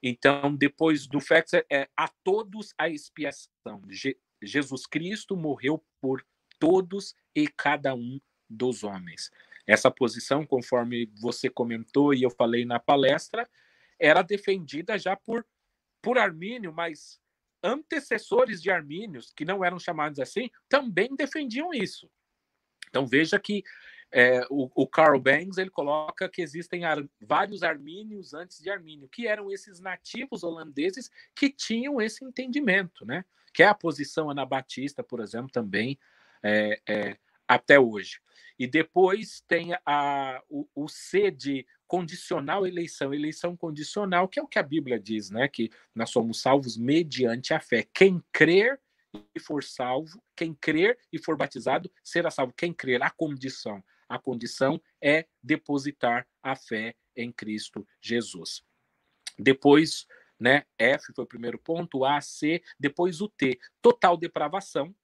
Então, depois do Félix, a todos a expiação. Jesus Cristo morreu por todos e cada um dos homens. Essa posição, conforme você comentou e eu falei na palestra, era defendida já por Armínio, mas antecessores de Armínios, que não eram chamados assim, também defendiam isso. Então, veja que o Carl Banks ele coloca que existem vários armínios antes de Armínio, que eram esses nativos holandeses que tinham esse entendimento, né? Que é a posição anabatista, por exemplo, também até hoje. E depois tem o C de condicional eleição condicional, que é o que a Bíblia diz, né? Que nós somos salvos mediante a fé. Quem crer e for salvo, quem crer e for batizado será salvo. Quem crer, a condição é depositar a fé em Cristo Jesus. Depois, né, F foi o primeiro ponto, A, C, depois o T, total depravação.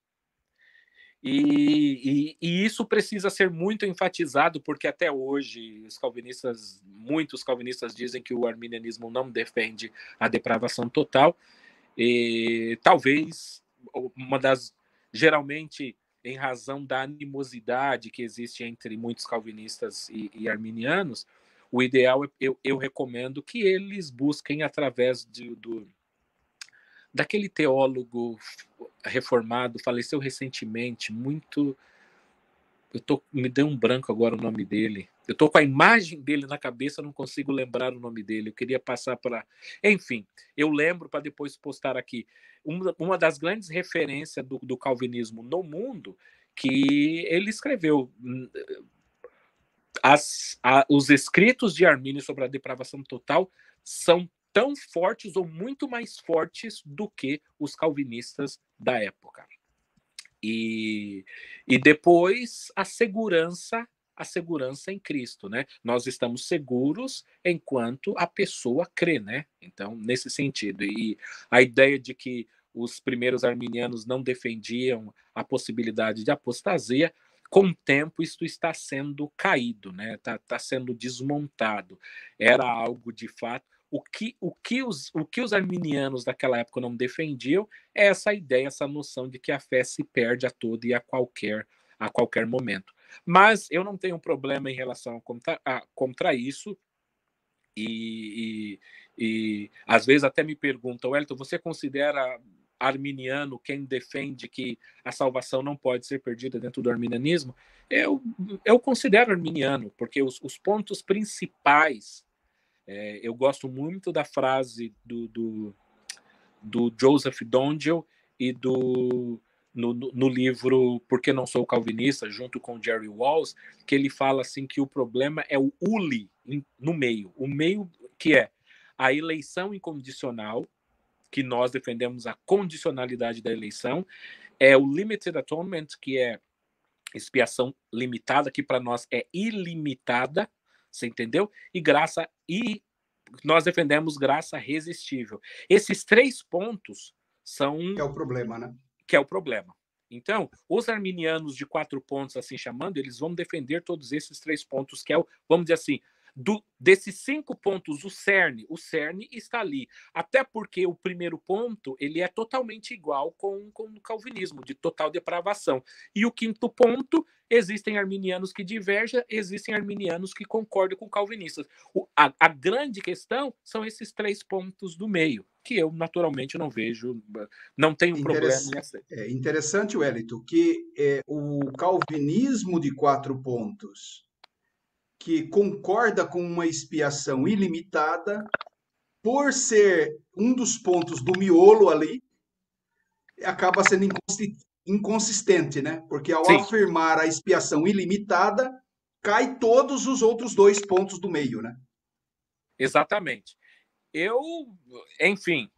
E isso precisa ser muito enfatizado, porque até hoje muitos calvinistas dizem que o arminianismo não defende a depravação total. E talvez geralmente em razão da animosidade que existe entre muitos calvinistas e arminianos, o ideal eu recomendo que eles busquem através daquele teólogo reformado, faleceu recentemente, me deu um branco agora o nome dele. Eu estou com a imagem dele na cabeça, não consigo lembrar o nome dele. Eu queria passar para... Enfim, eu lembro para depois postar aqui. Uma das grandes referências do calvinismo no mundo, que ele escreveu os escritos de Armínio sobre a depravação total são tão fortes ou muito mais fortes do que os calvinistas da época. E depois a segurança em Cristo, né? Nós estamos seguros enquanto a pessoa crê, né? Então, nesse sentido. E a ideia de que os primeiros arminianos não defendiam a possibilidade de apostasia, com o tempo isso está sendo caído, né? Tá sendo desmontado. Era algo de fato. O que os arminianos daquela época não defendiam é essa ideia, essa noção de que a fé se perde a todo e a qualquer momento. Mas eu não tenho problema em relação contra isso. E às vezes até me perguntam, Wellington, você considera arminiano quem defende que a salvação não pode ser perdida dentro do arminianismo? Eu considero arminiano, porque os pontos principais... eu gosto muito da frase do Joseph Dongell e no livro Por que Não Sou Calvinista, junto com Jerry Walls, que ele fala assim que o problema é o uli no meio. O meio que é a eleição incondicional, que nós defendemos a condicionalidade da eleição, é o limited atonement, que é expiação limitada, que para nós é ilimitada, você entendeu? E nós defendemos graça resistível. Esses 3 pontos são... Que é o problema, né? Que é o problema. Então, os arminianos de 4 pontos, assim chamando, eles vão defender todos esses 3 pontos, que é vamos dizer assim, Desses 5 pontos, o cerne está ali. Até porque o primeiro ponto ele é totalmente igual com o calvinismo, de total depravação. E o quinto ponto, existem arminianos que divergem, existem arminianos que concordam com calvinistas. A grande questão são esses 3 pontos do meio, que eu naturalmente não vejo, não tenho problema em aceitar. É interessante, Wellington, que o calvinismo de 4 pontos, que concorda com uma expiação ilimitada, por ser um dos pontos do miolo ali, acaba sendo inconsistente, né? Porque ao Sim, afirmar a expiação ilimitada, cai todos os outros 2 pontos do meio, né? exatamente. Eu, enfim,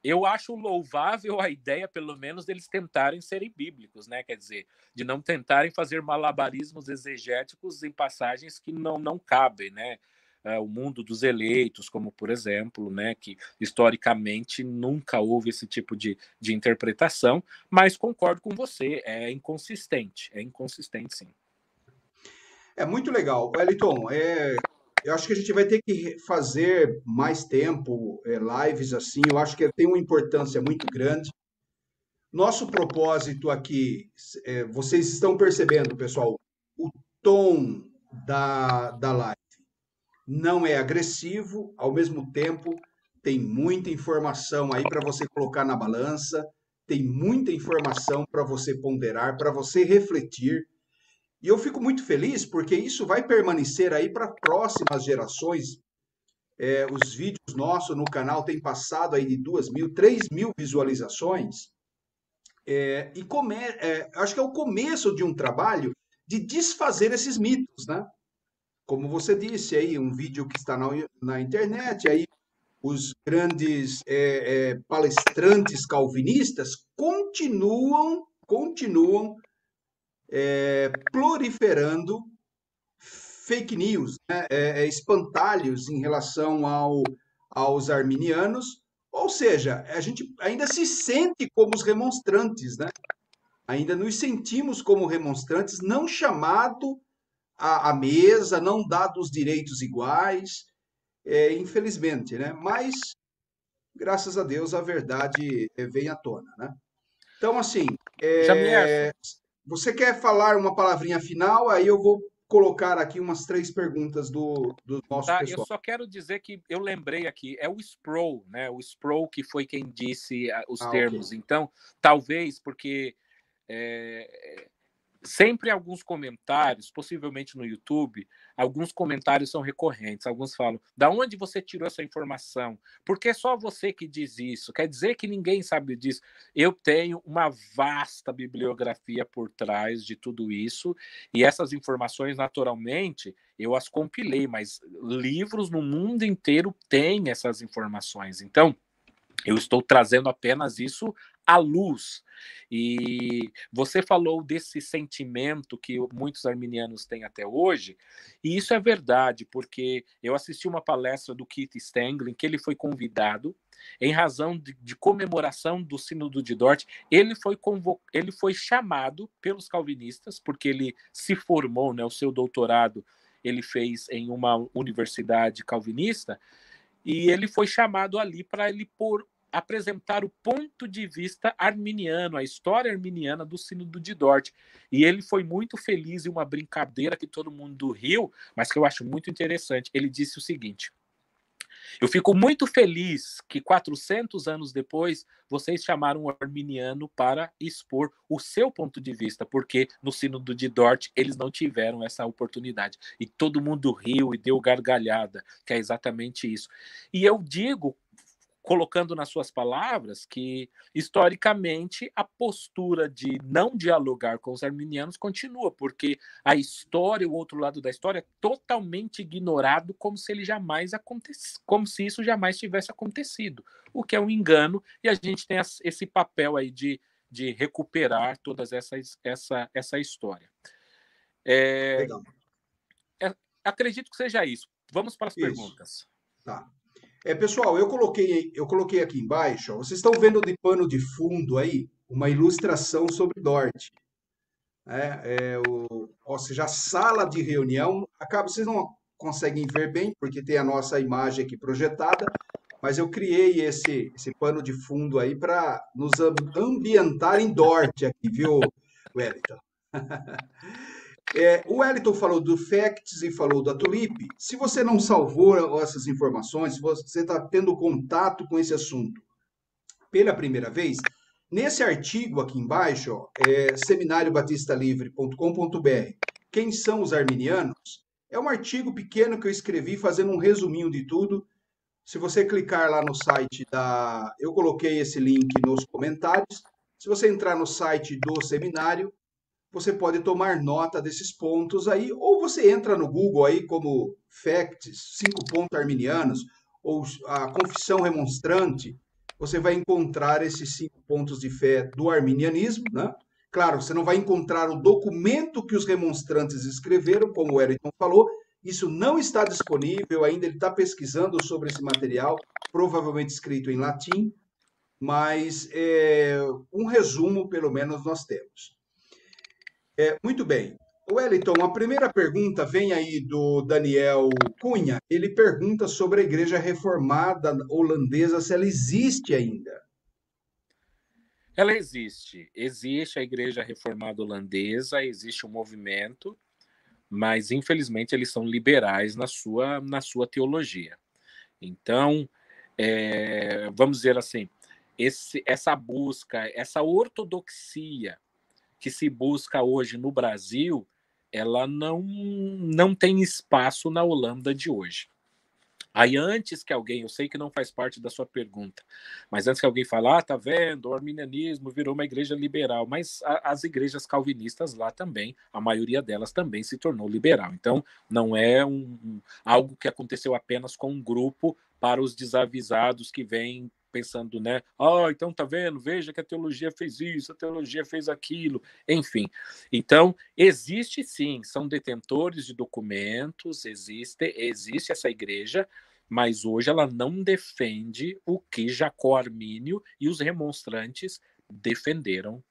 eu acho louvável a ideia, pelo menos, deles tentarem serem bíblicos, né? Quer dizer, de não tentarem fazer malabarismos exegéticos em passagens que não cabem, né? O mundo dos eleitos, como por exemplo, né, que historicamente nunca houve esse tipo de interpretação, mas concordo com você, é inconsistente sim. É muito legal. Wellington, eu acho que a gente vai ter que fazer mais tempo, lives assim. Eu acho que tem uma importância muito grande. Nosso propósito aqui, vocês estão percebendo, pessoal, o tom da live não é agressivo, ao mesmo tempo tem muita informação aí para você colocar na balança, tem muita informação para você ponderar, para você refletir. E eu fico muito feliz porque isso vai permanecer aí para próximas gerações. Os vídeos nossos no canal têm passado aí de 2.000, 3.000 visualizações. Acho que é o começo de um trabalho de desfazer esses mitos, né? Como você disse aí, um vídeo que está na internet, aí os grandes palestrantes calvinistas continuam proliferando fake news, né? Espantalhos em relação aos arminianos, ou seja, a gente ainda se sente como os remonstrantes, né? Ainda nos sentimos como remonstrantes, não chamado à mesa, não dados os direitos iguais, infelizmente, né? Mas, graças a Deus, a verdade vem à tona, né? Então, assim, Jamierson, você quer falar uma palavrinha final? Aí eu vou colocar aqui umas 3 perguntas do nosso tá? Eu pessoal. só quero dizer que eu lembrei aqui, é o Sproul, né? O Sproul que foi quem disse os Ah, ok. termos. Então, talvez porque é, sempre alguns comentários, possivelmente no YouTube, alguns comentários são recorrentes. Alguns falam: da onde você tirou essa informação? Por que só você que diz isso? Quer dizer que ninguém sabe disso? Eu tenho uma vasta bibliografia por trás de tudo isso, e essas informações, naturalmente, eu as compilei, mas livros no mundo inteiro têm essas informações. Então, eu estou trazendo apenas isso à luz. E você falou desse sentimento que muitos arminianos têm até hoje, e isso é verdade, porque eu assisti uma palestra do Keith Stangley, que ele foi convidado, em razão de comemoração do Sínodo de Dort, ele foi chamado pelos calvinistas, porque ele se formou, né, o seu doutorado ele fez em uma universidade calvinista, e ele foi chamado ali para ele apresentar o ponto de vista arminiano, a história arminiana do Sínodo de Dort. E ele foi muito feliz em uma brincadeira que todo mundo riu, mas que eu acho muito interessante. Ele disse o seguinte: eu fico muito feliz que 400 anos depois vocês chamaram um arminiano para expor o seu ponto de vista, porque no Sínodo de Dort eles não tiveram essa oportunidade. E todo mundo riu e deu gargalhada, que é exatamente isso. E eu digo, colocando nas suas palavras, que historicamente a postura de não dialogar com os arminianos continua, porque a história, o outro lado da história, é totalmente ignorado, como se ele jamais como se isso jamais tivesse acontecido, o que é um engano, e a gente tem esse papel aí de recuperar todas essa história. Legal. Acredito que seja isso. Vamos para as Isso. perguntas. Tá. Pessoal, eu coloquei aqui embaixo, ó, vocês estão vendo de pano de fundo aí uma ilustração sobre Dort, né? Ou seja, a sala de reunião, vocês não conseguem ver bem, porque tem a nossa imagem aqui projetada, mas eu criei esse pano de fundo aí para nos ambientar em Dort aqui, viu, Wellington? O Wellington falou do Facts e falou da Tulip. Se você não salvou essas informações, se você está tendo contato com esse assunto pela primeira vez, nesse artigo aqui embaixo, ó, seminariobatistalivre.com.br, quem são os arminianos? É um artigo pequeno que eu escrevi fazendo um resuminho de tudo. Se você clicar lá no site da. Eu coloquei esse link nos comentários. Se você entrar no site do seminário, você pode tomar nota desses pontos aí, ou você entra no Google aí como Facts, 5 pontos arminianos, ou a Confissão Remonstrante, você vai encontrar esses 5 pontos de fé do arminianismo, né? Claro, você não vai encontrar o documento que os remonstrantes escreveram, como o Wellington falou, isso não está disponível ainda, ele está pesquisando sobre esse material, provavelmente escrito em latim, mas um resumo, pelo menos, nós temos. Muito bem. Wellington, a primeira pergunta vem aí do Daniel Cunha. Ele pergunta sobre a Igreja Reformada Holandesa, se ela existe ainda. Ela existe. Existe a Igreja Reformada Holandesa, existe um movimento, mas infelizmente eles são liberais na sua teologia. Então, vamos dizer assim, essa busca, essa ortodoxia que se busca hoje no Brasil, ela não tem espaço na Holanda de hoje. Aí antes que alguém, eu sei que não faz parte da sua pergunta, mas antes que alguém fale, tá vendo, o arminianismo virou uma igreja liberal, mas as igrejas calvinistas lá também, a maioria delas também se tornou liberal. Então não é algo que aconteceu apenas com um grupo para os desavisados que vêm pensando, né? Então tá vendo, veja que a teologia fez isso, a teologia fez aquilo, enfim. Então, existe sim, são detentores de documentos, existe essa igreja, mas hoje ela não defende o que Jacó Armínio e os remonstrantes defenderam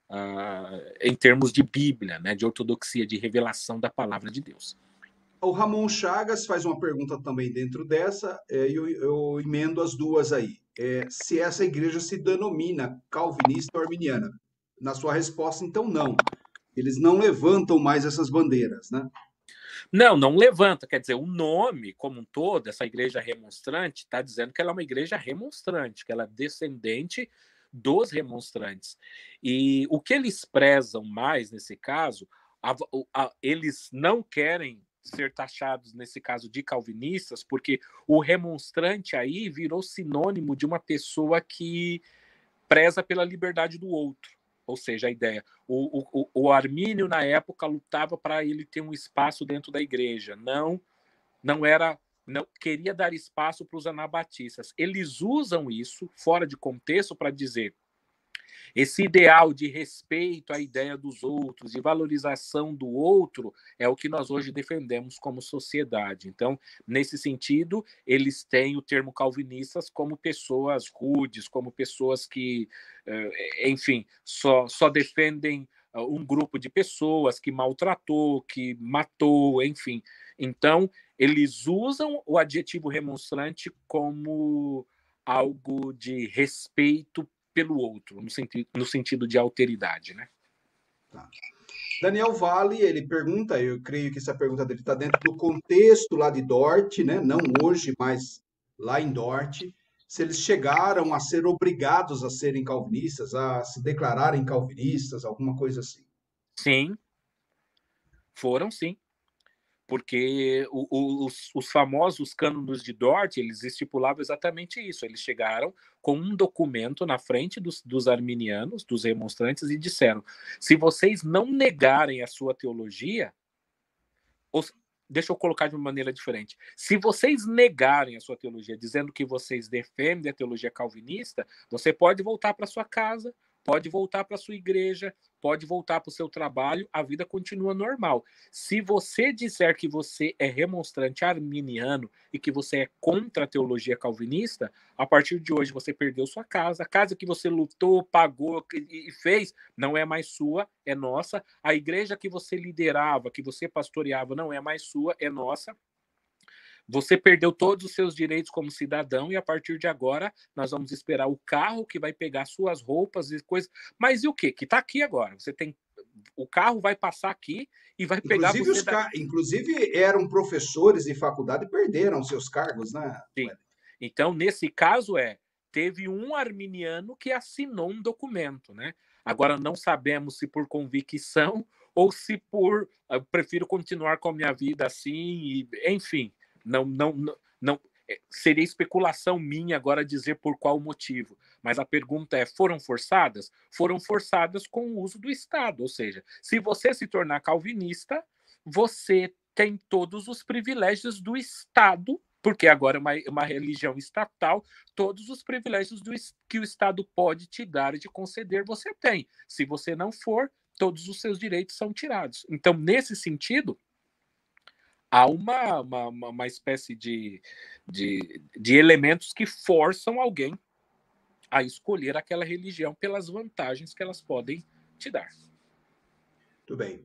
em termos de Bíblia, né, de ortodoxia, de revelação da palavra de Deus. O Ramon Chagas faz uma pergunta também dentro dessa, e eu emendo as duas aí. Se essa igreja se denomina calvinista ou arminiana. Na sua resposta, então, não. Eles não levantam mais essas bandeiras, né? Não levanta. Quer dizer, o nome como um todo, essa igreja remonstrante, está dizendo que ela é uma igreja remonstrante, que ela é descendente dos remonstrantes. E o que eles prezam mais nesse caso, eles não querem ser taxados, nesse caso, de calvinistas, porque o remonstrante aí virou sinônimo de uma pessoa que preza pela liberdade do outro. Ou seja, a ideia. O Armínio, na época, lutava para ele ter um espaço dentro da igreja. Não queria dar espaço para os anabatistas. Eles usam isso fora de contexto para dizer esse ideal de respeito à ideia dos outros, de valorização do outro, é o que nós hoje defendemos como sociedade. Então, nesse sentido, eles têm o termo calvinistas como pessoas rudes, como pessoas que, enfim, só defendem um grupo de pessoas que maltratou, que matou, enfim. Então, eles usam o adjetivo remonstrante como algo de respeito pelo outro, no sentido de alteridade, né? Tá. Daniel Vale, ele pergunta, eu creio que essa pergunta dele está dentro do contexto lá de Dort, né? Não hoje, mas lá em Dort, se eles chegaram a ser obrigados a serem calvinistas, a se declararem calvinistas, alguma coisa assim. Sim, foram sim. Porque os famosos cânones de Dort, eles estipulavam exatamente isso. Eles chegaram com um documento na frente dos arminianos, dos remonstrantes, e disseram: se vocês não negarem a sua teologia, deixa eu colocar de uma maneira diferente. Se vocês negarem a sua teologia, dizendo que vocês defendem a teologia calvinista, você pode voltar para sua casa, pode voltar para sua igreja, pode voltar para o seu trabalho, a vida continua normal. Se você disser que você é remonstrante arminiano e que você é contra a teologia calvinista, a partir de hoje você perdeu sua casa. A casa que você lutou, pagou e fez, não é mais sua, é nossa. A igreja que você liderava, que você pastoreava, não é mais sua, é nossa. Você perdeu todos os seus direitos como cidadão e a partir de agora nós vamos esperar o carro que vai pegar suas roupas e coisas. Mas e o quê? Que está aqui agora. Você tem o carro vai passar aqui e vai pegar Inclusive, você daí. inclusive eram professores de faculdade e perderam seus cargos, né? Sim. Então, nesse caso, teve um arminiano que assinou um documento, né? Agora, não sabemos se por convicção ou se por prefiro continuar com a minha vida assim, e, enfim, não seria especulação minha agora dizer por qual motivo. Mas a pergunta é: foram forçadas? Foram forçadas com o uso do Estado, ou seja, se você se tornar calvinista, você tem todos os privilégios do Estado, porque agora é uma religião estatal, todos os privilégios que o Estado pode te dar e te conceder, você tem. Se você não for, todos os seus direitos são tirados. Então, nesse sentido, há uma espécie de elementos que forçam alguém a escolher aquela religião pelas vantagens que elas podem te dar. Muito bem.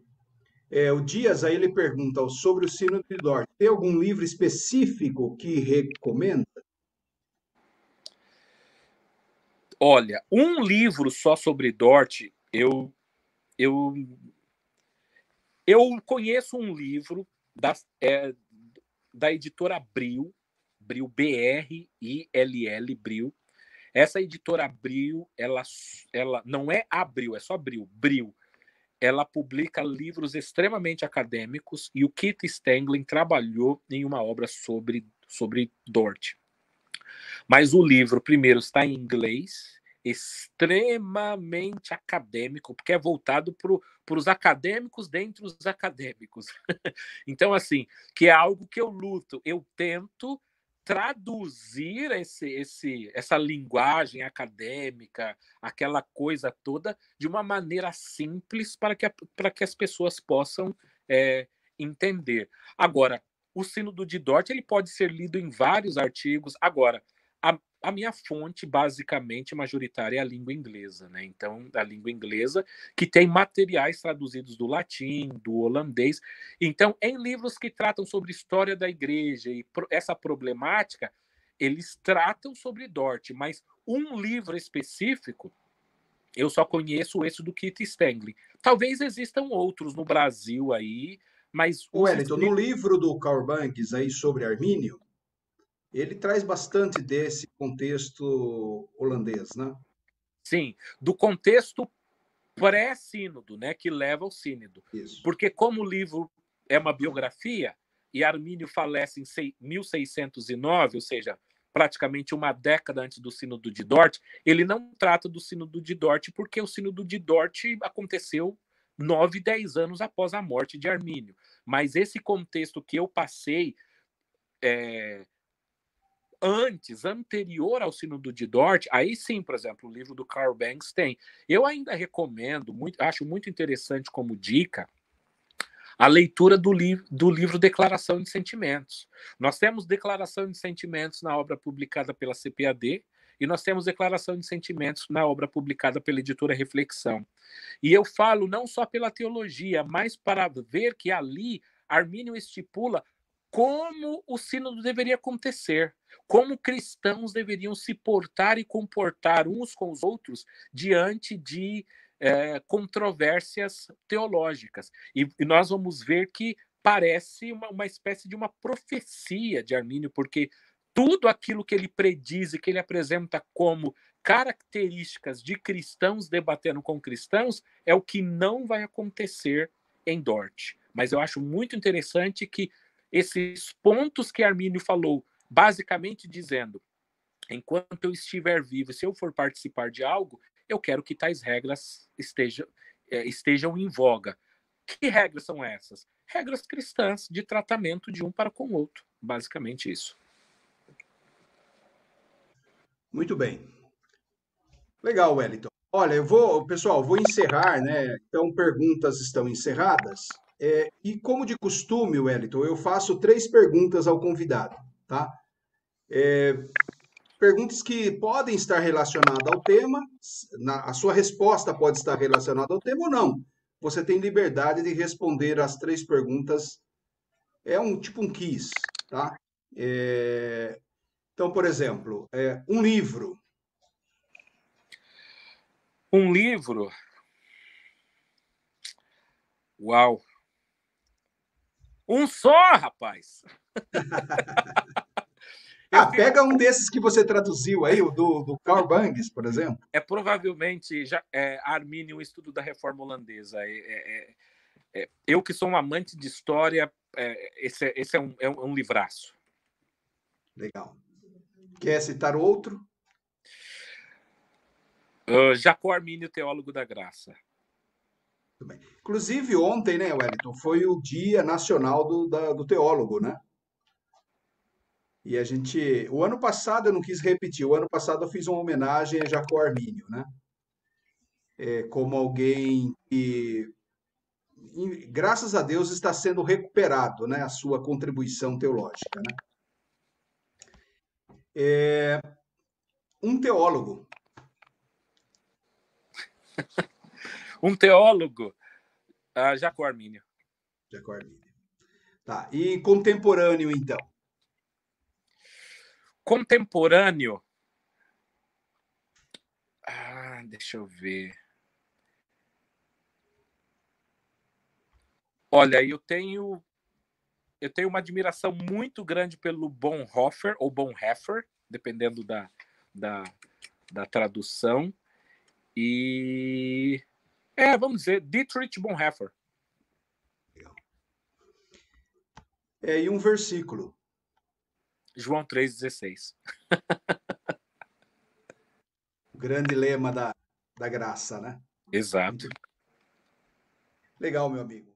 O Dias aí ele pergunta sobre o Sino de Dort. Tem algum livro específico que recomenda? Olha, um livro só sobre Dort, eu conheço um livro da editora Abril, Brill, Brill. Essa editora Abril, ela não é Abril, é só Brill. Ela publica livros extremamente acadêmicos e o Keith Stanley trabalhou em uma obra sobre Dort. Mas o livro, primeiro, está em inglês, extremamente acadêmico, porque é voltado para os acadêmicos dentre os acadêmicos. Então, assim, que é algo que eu luto, eu tento traduzir essa linguagem acadêmica, aquela coisa toda, de uma maneira simples para que as pessoas possam entender. Agora, o Sínodo de Dort ele pode ser lido em vários artigos. Agora, a minha fonte, basicamente, majoritária, é a língua inglesa, né? Então, a língua inglesa, que tem materiais traduzidos do latim, do holandês. Então, em livros que tratam sobre história da igreja e essa problemática, eles tratam sobre Dort, mas um livro específico, eu só conheço esse do Keith Stanley. Talvez existam outros no Brasil aí, mas Wellington, no livro do Karl Banks aí sobre Armínio, ele traz bastante desse contexto holandês, né? Sim, do contexto pré-sínodo, né, que leva ao sínodo. Isso. Porque como o livro é uma biografia, e Armínio falece em 1609, ou seja, praticamente uma década antes do sínodo de Dort, ele não trata do sínodo de Dort porque o sínodo de Dort aconteceu 9, 10 anos após a morte de Armínio. Mas esse contexto que eu passei anterior ao Sínodo de Dort, aí sim, por exemplo, o livro do Karl Banks tem. Eu ainda recomendo, acho muito interessante como dica, a leitura do livro Declaração de Sentimentos. Nós temos Declaração de Sentimentos na obra publicada pela CPAD e nós temos Declaração de Sentimentos na obra publicada pela editora Reflexão. E eu falo não só pela teologia, mas para ver que ali Armínio estipula como o sínodo deveria acontecer, como cristãos deveriam se portar e comportar uns com os outros diante de controvérsias teológicas. E nós vamos ver que parece uma espécie de uma profecia de Armínio, porque tudo aquilo que ele prediz e que ele apresenta como características de cristãos debatendo com cristãos é o que não vai acontecer em Dort. Mas eu acho muito interessante que esses pontos que Armínio falou, basicamente dizendo: enquanto eu estiver vivo, se eu for participar de algo, eu quero que tais regras estejam em voga. Que regras são essas? Regras cristãs de tratamento de um para com o outro. Basicamente isso. Muito bem. Legal, Wellington. Olha, pessoal, vou encerrar, né? Então, perguntas estão encerradas. E como de costume, Wellington, eu faço 3 perguntas ao convidado, tá? Perguntas que podem estar relacionadas ao tema, a sua resposta pode estar relacionada ao tema ou não. Você tem liberdade de responder as 3 perguntas. É tipo um quiz, tá? Então, por exemplo, um livro. Um livro. Uau! Um só, rapaz! Eu fico. Pega um desses que você traduziu aí, o do Carl Bangs, por exemplo. Provavelmente Armínio, um estudo da reforma holandesa. Eu que sou um amante de história, esse é um livraço. Legal. Quer citar outro? Jacó Armínio, Teólogo da Graça. Muito bem. Inclusive, ontem, né, Wellington, foi o Dia Nacional do Teólogo, né? E a gente. O ano passado eu não quis repetir, o ano passado eu fiz uma homenagem a Jacó Armínio, né? Como alguém que, graças a Deus, está sendo recuperado, né? A sua contribuição teológica, né? Um teólogo. Um teólogo, Jacó Armínio. Jacó Armínio. Tá. E contemporâneo, então? Contemporâneo. Deixa eu ver. Olha, eu tenho uma admiração muito grande pelo Bonhoeffer, ou Bonhoeffer, dependendo da tradução. E vamos dizer, Dietrich Bonhoeffer. E um versículo. João 3,16. O grande lema da graça, né? Exato. Legal, meu amigo.